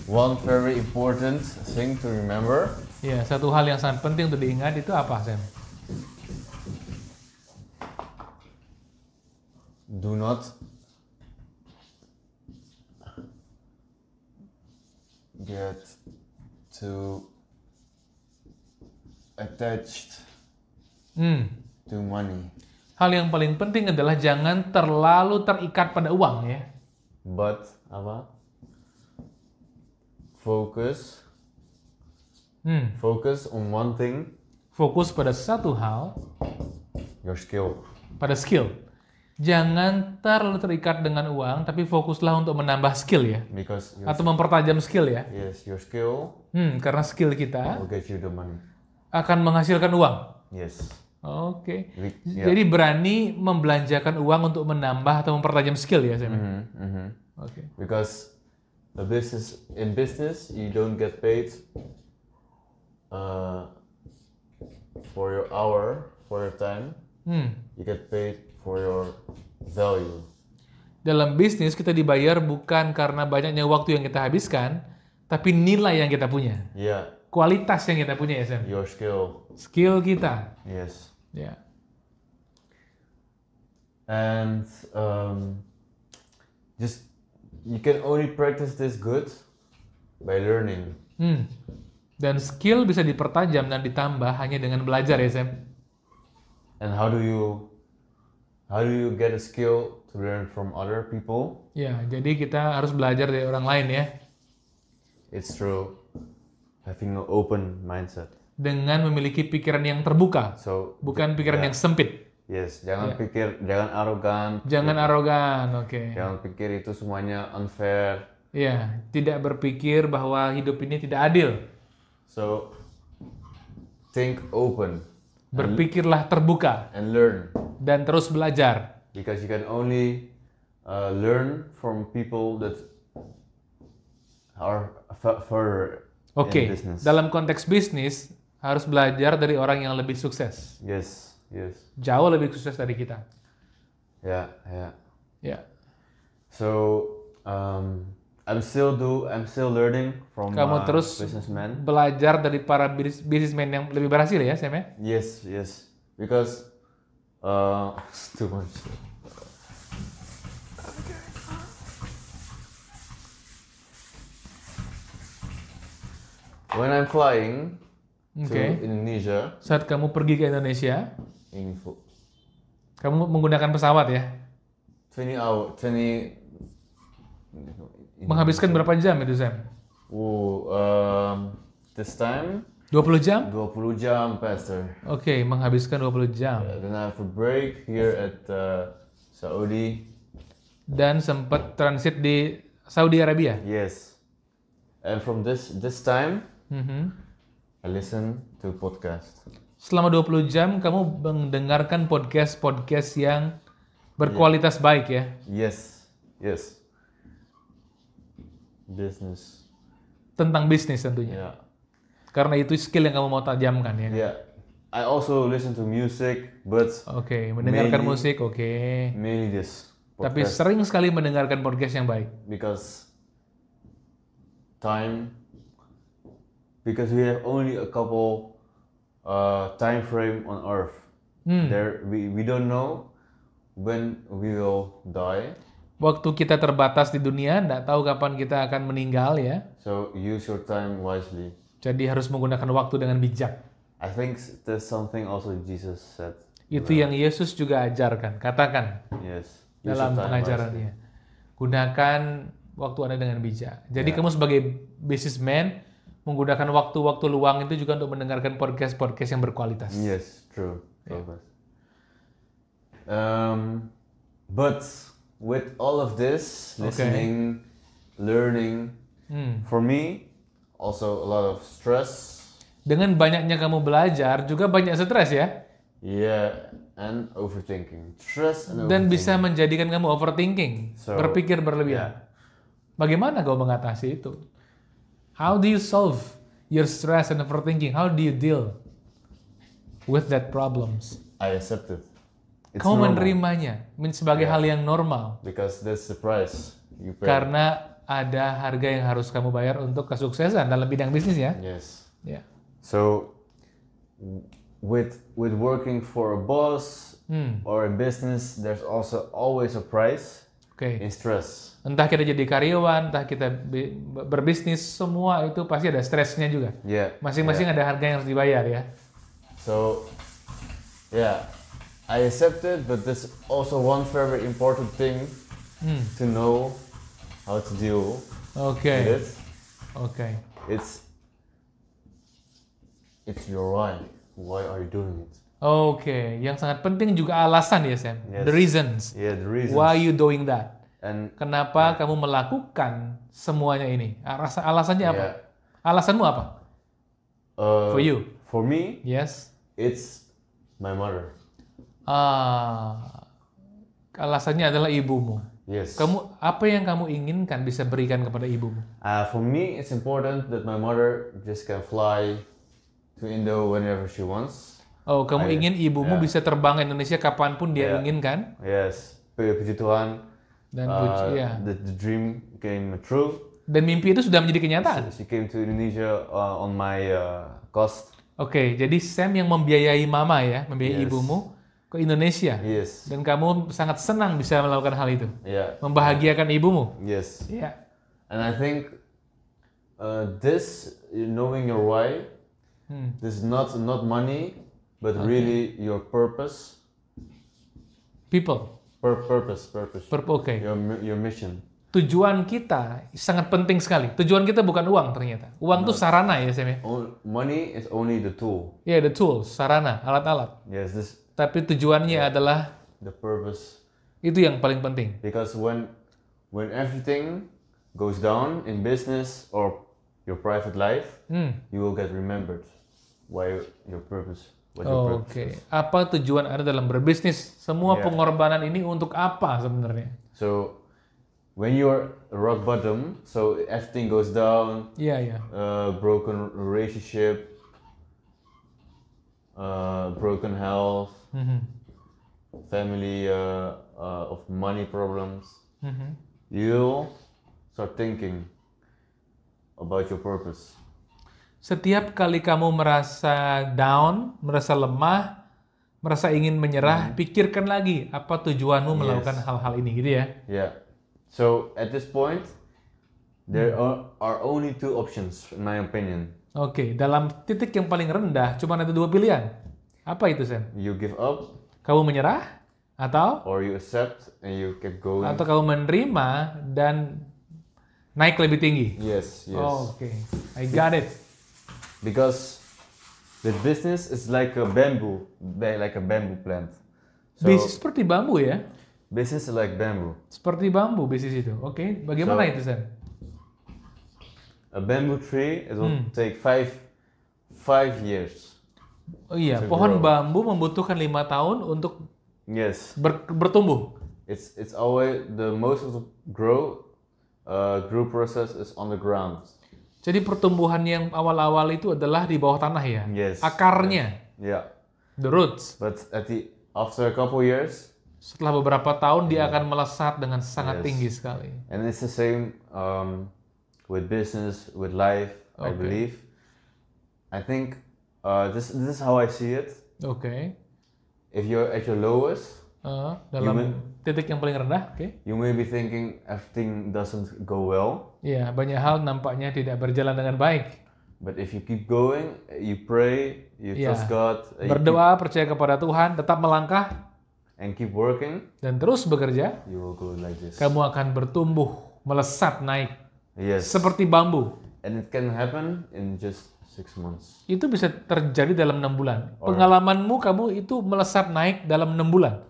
one very important thing to remember. Ya, satu hal yang sangat penting untuk diingat itu apa, Sam? Do not get to attached to money. Hal yang paling penting adalah jangan terlalu terikat pada uang ya. But focus on one thing. Fokus pada satu hal. Your skill. Pada skill. Jangan terlalu terikat dengan uang, tapi fokuslah untuk menambah skill ya. Atau mempertajam skill ya. Yes, your skill. Karena skill kita will get you the money. Akan menghasilkan uang. Yes. Oke. Jadi berani membelanjakan uang untuk menambah atau mempertajam skill ya, Sam. Okay. Because in business you don't get paid for your hour, for your time. You get paid for your value. Dalam bisnis kita dibayar bukan karena banyaknya waktu yang kita habiskan, tapi nilai yang kita punya. Yeah. Kualitas yang kita punya ya, Sam. Your skill. Skill kita. Yes. Yeah. And just you can only practice this good by learning. Dan skill bisa dipertajam dan ditambah hanya dengan belajar ya, Sam. And how do you get a skill to learn from other people? Ya, jadi kita harus belajar dari orang lain ya. It's through having an open mindset. Dengan memiliki pikiran yang terbuka, bukan pikiran yang sempit. Yes, jangan arogan. Jangan arogan, oke. Jangan pikir itu semuanya unfair. Iya, tidak berpikir bahwa hidup ini tidak adil. So, think open. Berpikirlah terbuka. And learn. Dan terus belajar. Because you can only learn from people that are further in business. Dalam konteks bisnis, harus belajar dari orang yang lebih sukses. Yes. Jauh lebih sukses dari kita. Yeah. So, I'm still learning from Kamu terus businessmen. Belajar dari para businessmen yang lebih berhasil ya, Sam ya? Yes. Because it's too much. When I'm flying to Indonesia. Saat kamu pergi ke Indonesia, info. Kamu menggunakan pesawat ya? 20 hour. Menghabiskan berapa jam itu, Sam? This time 20 jam? 20 jam, Pastor. Oke, menghabiskan 20 jam. Then I have a break here at Saudi. Dan sempat transit di Saudi Arabia. Yes. And from this time, I listen to podcast. Selama 20 jam kamu mendengarkan podcast yang berkualitas baik ya? Yes. Business. Tentang bisnis tentunya. Yeah. Karena itu skill yang kamu mau tajamkan ya? Yeah. I also listen to music, but mendengarkan musik, mainly this podcast. Tapi sering sekali mendengarkan podcast yang baik. Because we have only a couple time frame on Earth. There we don't know when we will die. Waktu kita terbatas di dunia, nggak tahu kapan kita akan meninggal ya. So use your time wisely. Jadi harus menggunakan waktu dengan bijak. I think there's something also Jesus said. Itu yang Yesus juga ajarkan, katakan. Yes. Dalam pengajarannya. Gunakan waktu Anda dengan bijak. Jadi kamu sebagai businessman menggunakan waktu-waktu luang itu juga untuk mendengarkan podcast yang berkualitas. Yes, true. But with all of this, listening, learning, for me, also a lot of stress. Dengan banyaknya kamu belajar, juga banyak stres ya? Yeah, and overthinking. Stress and overthinking. Dan bisa menjadikan kamu overthinking, berpikir berlebihan. Bagaimana kau mengatasi itu? How do you solve your stress and overthinking? How do you deal with that problems? I accept it. Kau menerimanya sebagai hal yang normal. Because that's the price you pay. Karena ada harga yang harus kamu bayar untuk kesuksesan dalam bidang bisnis ya. Yes. Yeah. So with working for a boss or a business, there's also always a price. in stress. Entah kita jadi karyawan, entah kita berbisnis, semua itu pasti ada stresnya juga. Masing-masing ada harga yang harus dibayar ya. So, I accept it, but there's also one very important thing to know how to deal with it. It's your why. Why are you doing it? Yang sangat penting juga alasan ya Sam. The reasons. The reasons. Why you doing that? And kenapa kamu melakukan semuanya ini? Alasannya apa? Alasanmu apa? For you? For me? Yes. It's my mother. Alasannya adalah ibumu. Yes. Apa yang kamu inginkan bisa berikan kepada ibumu? For me, it's important that my mother just can fly to Indo whenever she wants. Kamu ingin ibumu bisa terbang ke Indonesia kapanpun dia inginkan? Yes. Puji Tuhan. Dan the dream came true. Dan mimpi itu sudah menjadi kenyataan. She came to Indonesia on my cost. Jadi Sam yang membiayai mama ya, membiayai ibumu ke Indonesia. Yes. Dan kamu sangat senang bisa melakukan hal itu. Membahagiakan ibumu. Yes. And I think this knowing your why, this is not money, but really your purpose. People. Purpose. Your mission. Tujuan kita sangat penting sekali. Tujuan kita bukan uang ternyata. Uang itu sarana ya Sam ya. Money is only the tool. The tool, sarana, alat-alat. Yes, tapi tujuannya adalah the purpose. Itu yang paling penting. Because when everything goes down in business or your private life, you will get remembered. Why your purpose? Apa tujuan Anda dalam berbisnis? Semua pengorbanan ini untuk apa sebenarnya? So when you're rock bottom, so everything goes down. Broken relationship, broken health, family of money problems. You'll start thinking about your purpose. Setiap kali kamu merasa down, merasa lemah, merasa ingin menyerah, pikirkan lagi apa tujuanmu melakukan hal-hal ini, gitu ya? So at this point, there are only two options, in my opinion. Dalam titik yang paling rendah, cuma ada dua pilihan. Apa itu, Sam? You give up. Kamu menyerah, atau? Or you accept and you keep going. Atau kamu menerima dan naik lebih tinggi. Yes. I got it. Because the business is like a bamboo plant. So, bisnis seperti bambu ya? Business is like bamboo. Seperti bambu bisnis itu. Bagaimana itu, Sam? A bamboo tree, it will take 5 years. Pohon bambu membutuhkan 5 tahun untuk bertumbuh. It's always the most of the growth process is on the ground. Jadi pertumbuhan yang awal-awal itu adalah di bawah tanah ya? Akarnya. The roots. But after a couple years, setelah beberapa tahun dia akan melesat dengan sangat tinggi sekali. And it's the same with business, with life, I believe. I think this is how I see it. If you're at your lowest, dalam titik yang paling rendah, you may be thinking everything doesn't go well. Banyak hal nampaknya tidak berjalan dengan baik. But if you keep going, you pray, you trust God, berdoa, percaya kepada Tuhan, tetap melangkah, and keep working, dan terus bekerja, you will go like this. Kamu akan bertumbuh, melesat naik, seperti bambu. And it can happen in just 6 months. Itu bisa terjadi dalam 6 bulan. Pengalamanmu, kamu itu melesat naik dalam 6 bulan.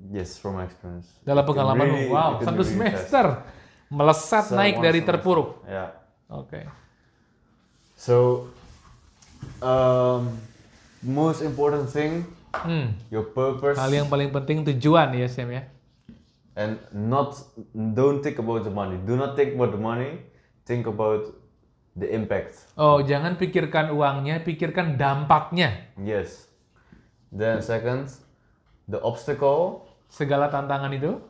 Yes, from my experience. Dalam pengalamanmu, wow, 1 semester melesat naik dari terpuruk. So, most important thing, your purpose. Hal yang paling penting tujuan ya, Sam ya. And don't think about the money. Do not think about the money. Think about the impact. Jangan pikirkan uangnya, pikirkan dampaknya. Yes. Then second, the obstacle. Segala tantangan itu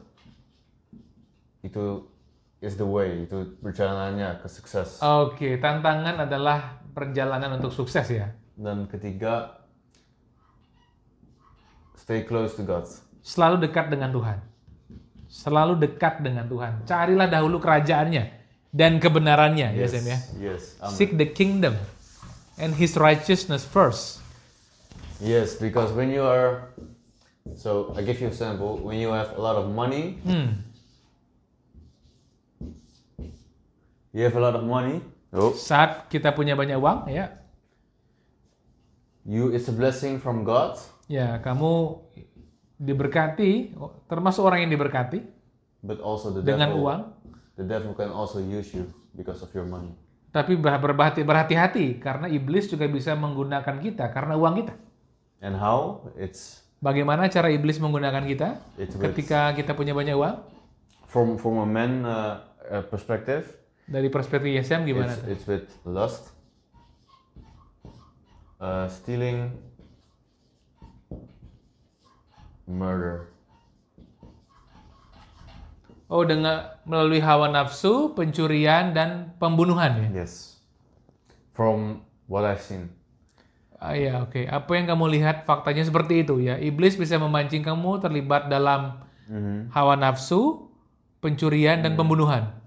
is the way, itu perjalanannya ke sukses. Tantangan adalah perjalanan untuk sukses ya. Dan ketiga, stay close to God. Selalu dekat dengan Tuhan. Selalu dekat dengan Tuhan. Carilah dahulu kerajaannya dan kebenarannya, yes, ya Sam ya. Yes. Seek the kingdom and His righteousness first. Yes, because when you are, so I give you an example. When you have a lot of money, you have a lot of money. Saat kita punya banyak uang, ya. It's a blessing from God. Ya, kamu diberkati, termasuk orang yang diberkati. But also dengan uang. The devil can also use you because of your money. Tapi berhati-hati karena iblis juga bisa menggunakan kita karena uang kita. And how? Bagaimana cara iblis menggunakan kita ketika kita punya banyak uang? From a man perspective. Dari perspektif Sam gimana? It's with lust, stealing, murder. Oh, melalui hawa nafsu, pencurian, dan pembunuhan ya? Yes. From what I've seen. Ya, oke. Apa yang kamu lihat faktanya seperti itu ya? Iblis bisa memancing kamu terlibat dalam hawa nafsu, pencurian, dan pembunuhan.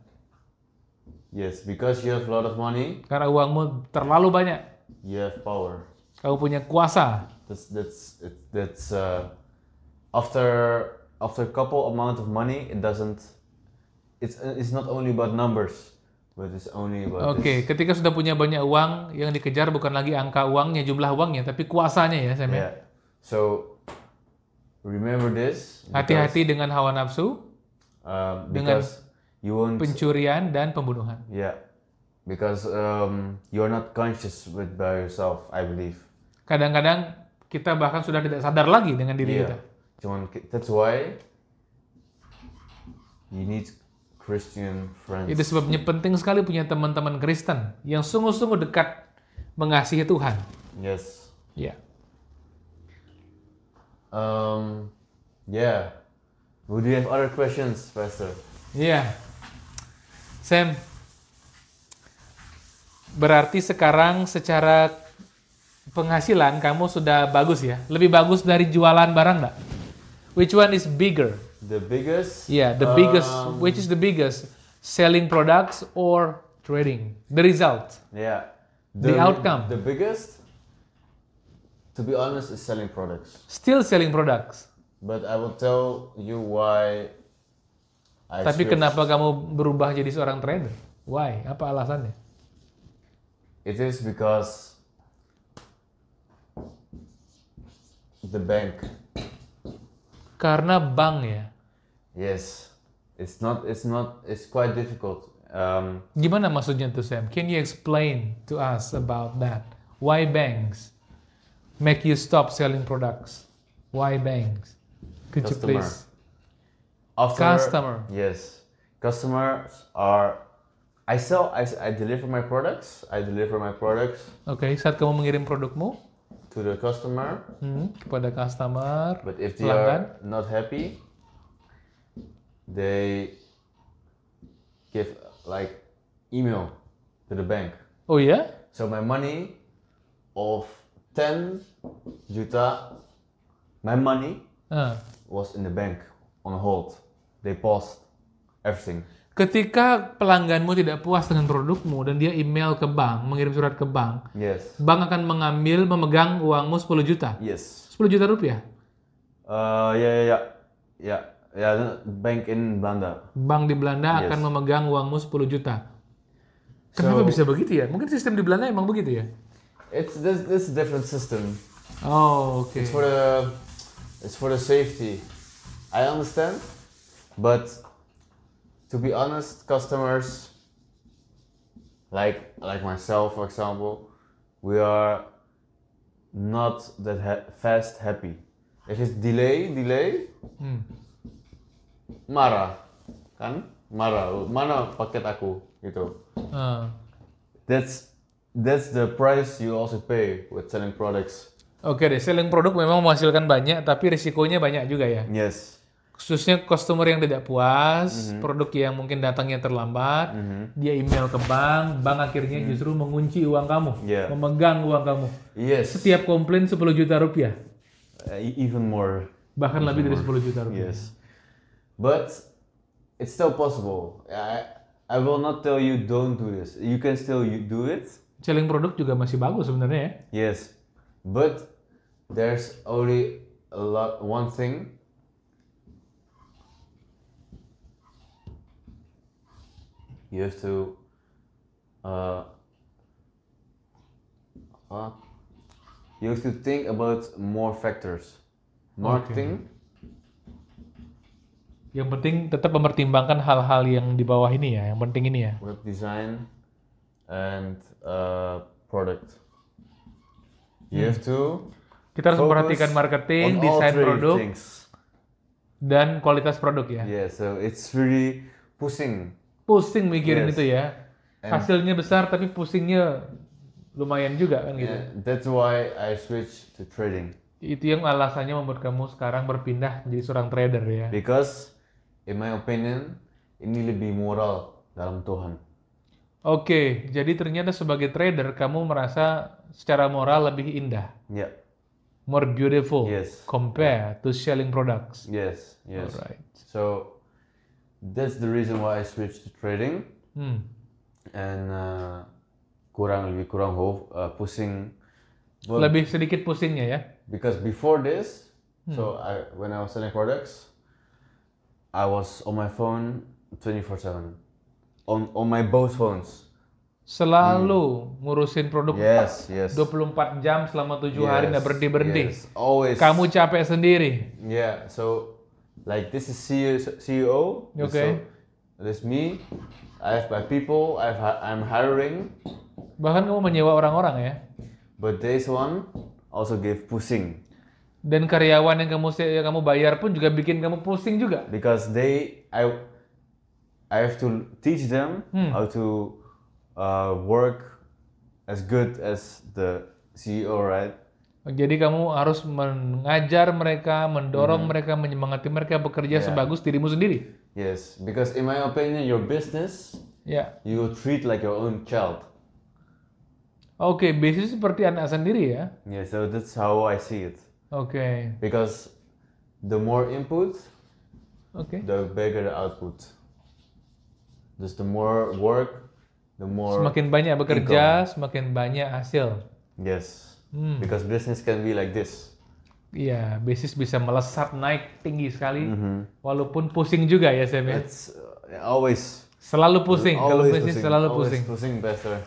Yes, because you have a lot of money. Karena uangmu terlalu banyak. You have power. Kamu punya kuasa. That's after a couple amount of money, it's not only about numbers, but it's only about ketika sudah punya banyak uang, yang dikejar bukan lagi angka uangnya, jumlah uangnya, tapi kuasanya ya, Sam. Yeah. So remember this. Hati-hati dengan hawa nafsu, dengan pencurian dan pembunuhan. Yeah. Because you're not conscious by yourself, I believe. Kadang-kadang kita bahkan sudah tidak sadar lagi dengan diri kita. That's why you need Christian friends. Itu sebabnya penting sekali punya teman-teman Kristen yang sungguh-sungguh dekat mengasihi Tuhan. Yes. Yeah. Yeah. Would you have other questions, Pastor? Yeah. Sam, berarti sekarang secara penghasilan kamu sudah bagus ya? Lebih bagus dari jualan barang nggak? Which one is bigger? The biggest? Yeah, the biggest. Which is the biggest? Selling products or trading? The result? Yeah. The outcome? The biggest, to be honest, is selling products. Still selling products? But I will tell you why Tapi kenapa kamu berubah jadi seorang trader? Why? Apa alasannya? It is because the bank. Karena bank ya? Yes. It's quite difficult. Gimana maksudnya tuh, Sam? Can you explain to us about that? Why banks make you stop selling products? Why banks? Could you please? Customer. Yes. Customers are... I deliver my products. Okay, saat kamu mengirim produkmu to the customer, kepada customer, but if they are not happy, they give like email to the bank. Oh yeah? So my money of 10 juta, my money was in the bank on hold. They paused everything. Ketika pelangganmu tidak puas dengan produkmu dan dia email ke bank, mengirim surat ke bank, yes. Bank akan memegang uangmu 10 juta? Yes. 10 juta rupiah? Bank in Belanda. Bank di Belanda akan memegang uangmu 10 juta. Kenapa bisa begitu ya? Mungkin sistem di Belanda emang begitu ya? This different system. Oh, okay. It's for the safety. I understand, but to be honest, customers like myself, for example, we are not that fast happy. If it's delay, marah, kan? Marah. Mana paket aku gitu. That's the price you also pay with selling products. Oke deh, selling produk memang menghasilkan banyak, tapi risikonya banyak juga ya. Yes. Khususnya customer yang tidak puas, produk yang mungkin datangnya terlambat, dia email ke bank akhirnya justru mengunci uang kamu, memegang uang kamu. Yes. Setiap komplain 10 juta rupiah. Even more. Bahkan lebih dari 10 juta rupiah. Yes. But it's still possible. I will not tell you don't do this. You can still do it. Selling produk juga masih bagus sebenarnya ya. Yes, but there's only one thing. You have to you have to think about more factors. Marketing. Yang penting tetap mempertimbangkan hal-hal yang di bawah ini ya, yang penting ini ya. Web design and product. You have to. Kita harus memperhatikan marketing, desain produk, dan kualitas produk ya. Yeah, so it's really pusing. Pusing mikirin itu ya. Hasilnya besar tapi pusingnya lumayan juga kan gitu. Yeah, that's why I switched to trading. Itu yang alasannya membuat kamu sekarang berpindah menjadi seorang trader ya. Because in my opinion, ini lebih moral dalam Tuhan. Oke, jadi ternyata sebagai trader kamu merasa secara moral lebih indah. Yeah. More beautiful. Yes. Compared to selling products. Yes. Alright. So that's the reason why I switched to trading. And lebih kurang pusing. Lebih sedikit pusingnya ya. Because before this, when I was selling products, I was on my phone 24/7. On my both phones. Selalu ngurusin produk. Yes. 24 jam selama 7 hari nggak berhenti-berhenti. Yes, always. Kamu capek sendiri. Yeah, so like this is CEO. Okay. So, this me. I have my people. I'm hiring. Bahkan kamu menyewa orang-orang ya. But this one also gave pusing. Dan karyawan yang kamu bayar pun juga bikin kamu pusing juga. Because I have to teach them how to work as good as the CEO, right? Jadi kamu harus mengajar mereka, mendorong mereka, menyemangati mereka bekerja sebagus dirimu sendiri. Yes, because in my opinion, your business, you will treat like your own child. Oke, bisnis seperti anak sendiri ya. Yeah, so that's how I see it. Oke. Because the more input, the bigger the output. Just the more work, the more semakin banyak bekerja, semakin banyak hasil. Yes. Because business can be like this. Iya, bisnis bisa melesat naik tinggi sekali, walaupun pusing juga ya Sam ya. It's always. Selalu pusing, kalau bisnis selalu pusing. Pusing better.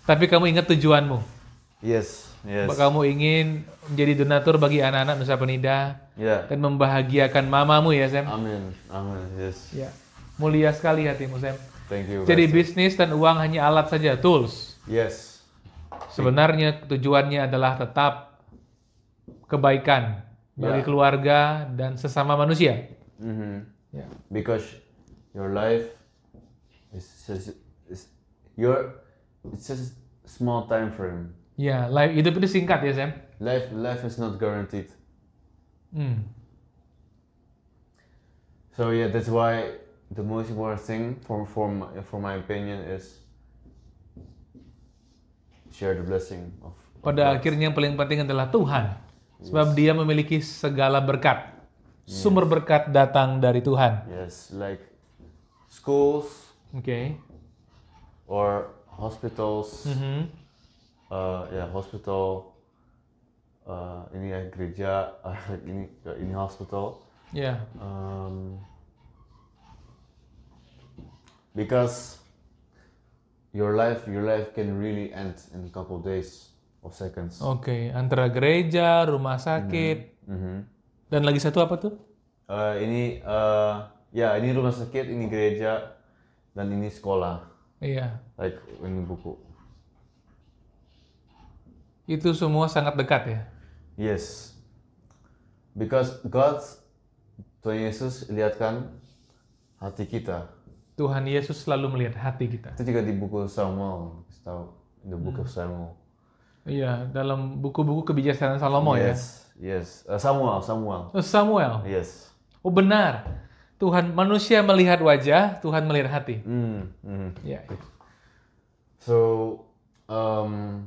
Tapi kamu ingat tujuanmu. Yes. Kamu ingin menjadi donatur bagi anak-anak Nusa Penida dan membahagiakan mamamu ya Sam. Amin, yes. Ya, mulia sekali hatimu Sam. Thank you. Jadi bisnis dan uang hanya alat saja, tools. Yes. Sebenarnya tujuannya adalah tetap kebaikan bagi keluarga dan sesama manusia. Because your life it's just small time frame. Ya, hidup itu singkat ya Sam. Life is not guaranteed. So yeah, that's why the most important thing for my opinion is share the blessing of Pada akhirnya yang paling penting adalah Tuhan. Sebab Dia memiliki segala berkat. Sumber berkat datang dari Tuhan. Yes, like schools. Or hospitals. Hospital. Ini gereja, ini hospital. Yeah. Because your life can really end in a couple days of seconds. Antara gereja, rumah sakit, dan lagi satu apa tuh? Ini rumah sakit, ini gereja, dan ini sekolah. Iya. Like ini buku. Itu semua sangat dekat ya? Yes. Because Tuhan Yesus lihatkan hati kita. Tuhan Yesus selalu melihat hati kita. Itu juga di buku Samuel, in the book of Samuel. Iya, dalam buku-buku kebijaksanaan Salomo ya. Yes. Samuel. Samuel. Yes. Oh benar. Manusia melihat wajah, Tuhan melihat hati. Ya. So, I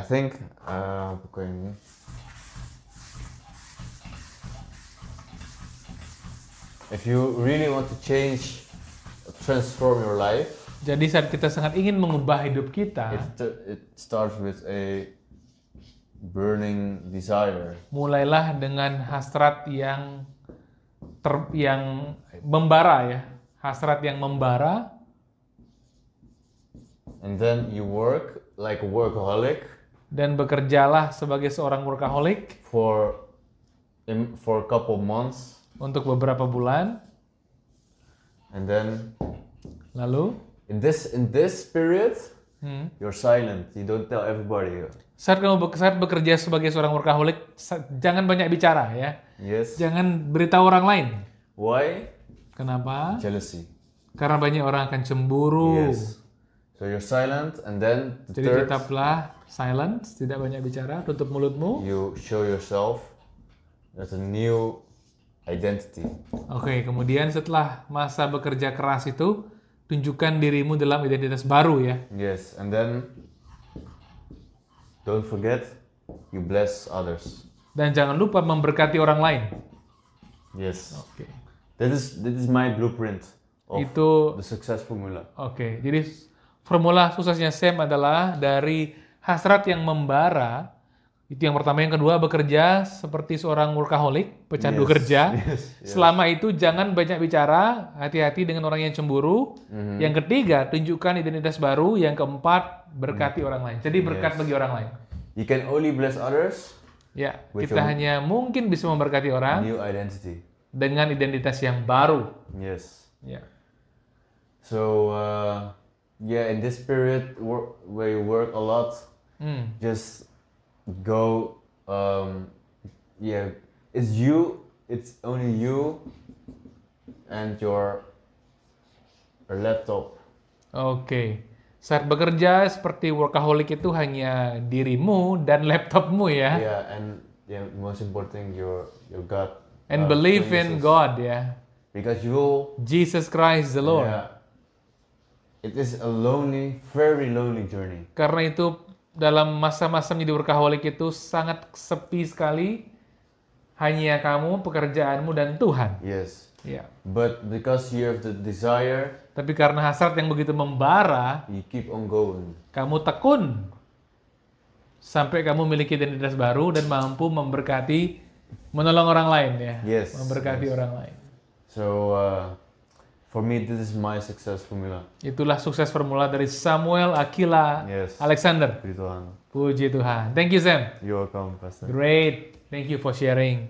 think buku ini. If you really want to transform your life, jadi saat kita sangat ingin mengubah hidup kita, it starts with a burning desire. Mulailah dengan hasrat yang membara ya, hasrat yang membara. And then you work like a workaholic. Dan bekerjalah sebagai seorang workaholic for a couple months. Untuk beberapa bulan. And then lalu in this period you're silent. You don't tell everybody. Saat bekerja sebagai seorang workaholic, jangan banyak bicara ya. Yes. Jangan beritahu orang lain. Why? Kenapa? Jealousy. Karena banyak orang akan cemburu. Yes. So you're silent, and then jadi tetaplah silent, tidak banyak bicara, tutup mulutmu. You show yourself as a new identity. Oke, kemudian setelah masa bekerja keras itu, tunjukkan dirimu dalam identitas baru ya. Yes, and then don't forget you bless others. Dan jangan lupa memberkati orang lain. Yes. Oke. This is my blueprint of the success formula. Oke, jadi formula suksesnya Sam adalah dari hasrat yang membara. Itu yang pertama. Yang kedua, bekerja seperti seorang workaholic, pecandu kerja. Yes. Selama itu jangan banyak bicara, hati-hati dengan orang yang cemburu. Yang ketiga, tunjukkan identitas baru. Yang keempat, berkati orang lain. Jadi berkat bagi orang lain. You can only bless others. Ya, kita hanya mungkin bisa memberkati orang new identity. Dengan identitas yang baru. Yes. Ya. So, in this period where you work a lot, just go, it's only you and your laptop. Oke. Saat bekerja seperti workaholic itu hanya dirimu dan laptopmu ya. Yeah, and most important your God. And believe in God ya. Because Jesus Christ the Lord. Yeah, it is a very lonely journey. Karena itu dalam masa-masa menjadi workaholic itu sangat sepi sekali. Hanya kamu, pekerjaanmu, dan Tuhan. Yes. Yeah. But because you have the desire, tapi karena hasrat yang begitu membara, you keep on going. Kamu tekun sampai kamu memiliki identitas baru dan mampu memberkati, menolong orang lain ya. Yes. Memberkati orang lain. So for me, this is my success formula. Itulah sukses formula dari Samuel Aquila Alexander. Puji Tuhan. Puji Tuhan. Thank you, Sam. You're welcome, Pastor. Great. Thank you for sharing.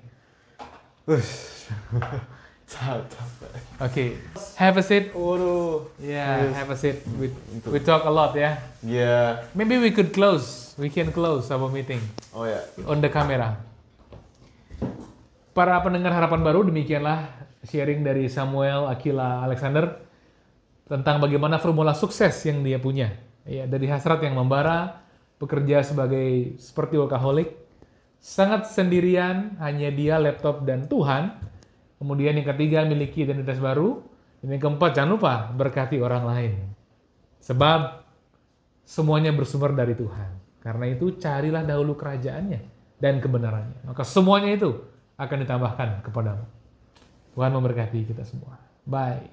Okay. Have a seat. Yeah, have a seat. We talk a lot, ya. Yeah. Maybe we could close. We can close our meeting. Oh yeah. On the camera. Para pendengar Harapan Baru, demikianlah sharing dari Samuel Aquila Alexander tentang bagaimana formula sukses yang dia punya. Ya, dari hasrat yang membara, bekerja seperti workaholic, sangat sendirian, hanya dia, laptop, dan Tuhan. Kemudian yang ketiga, miliki identitas baru. Dan yang keempat, jangan lupa berkati orang lain. Sebab semuanya bersumber dari Tuhan. Karena itu carilah dahulu kerajaannya dan kebenarannya. Maka semuanya itu akan ditambahkan kepadamu. Tuhan memberkati kita semua. Bye.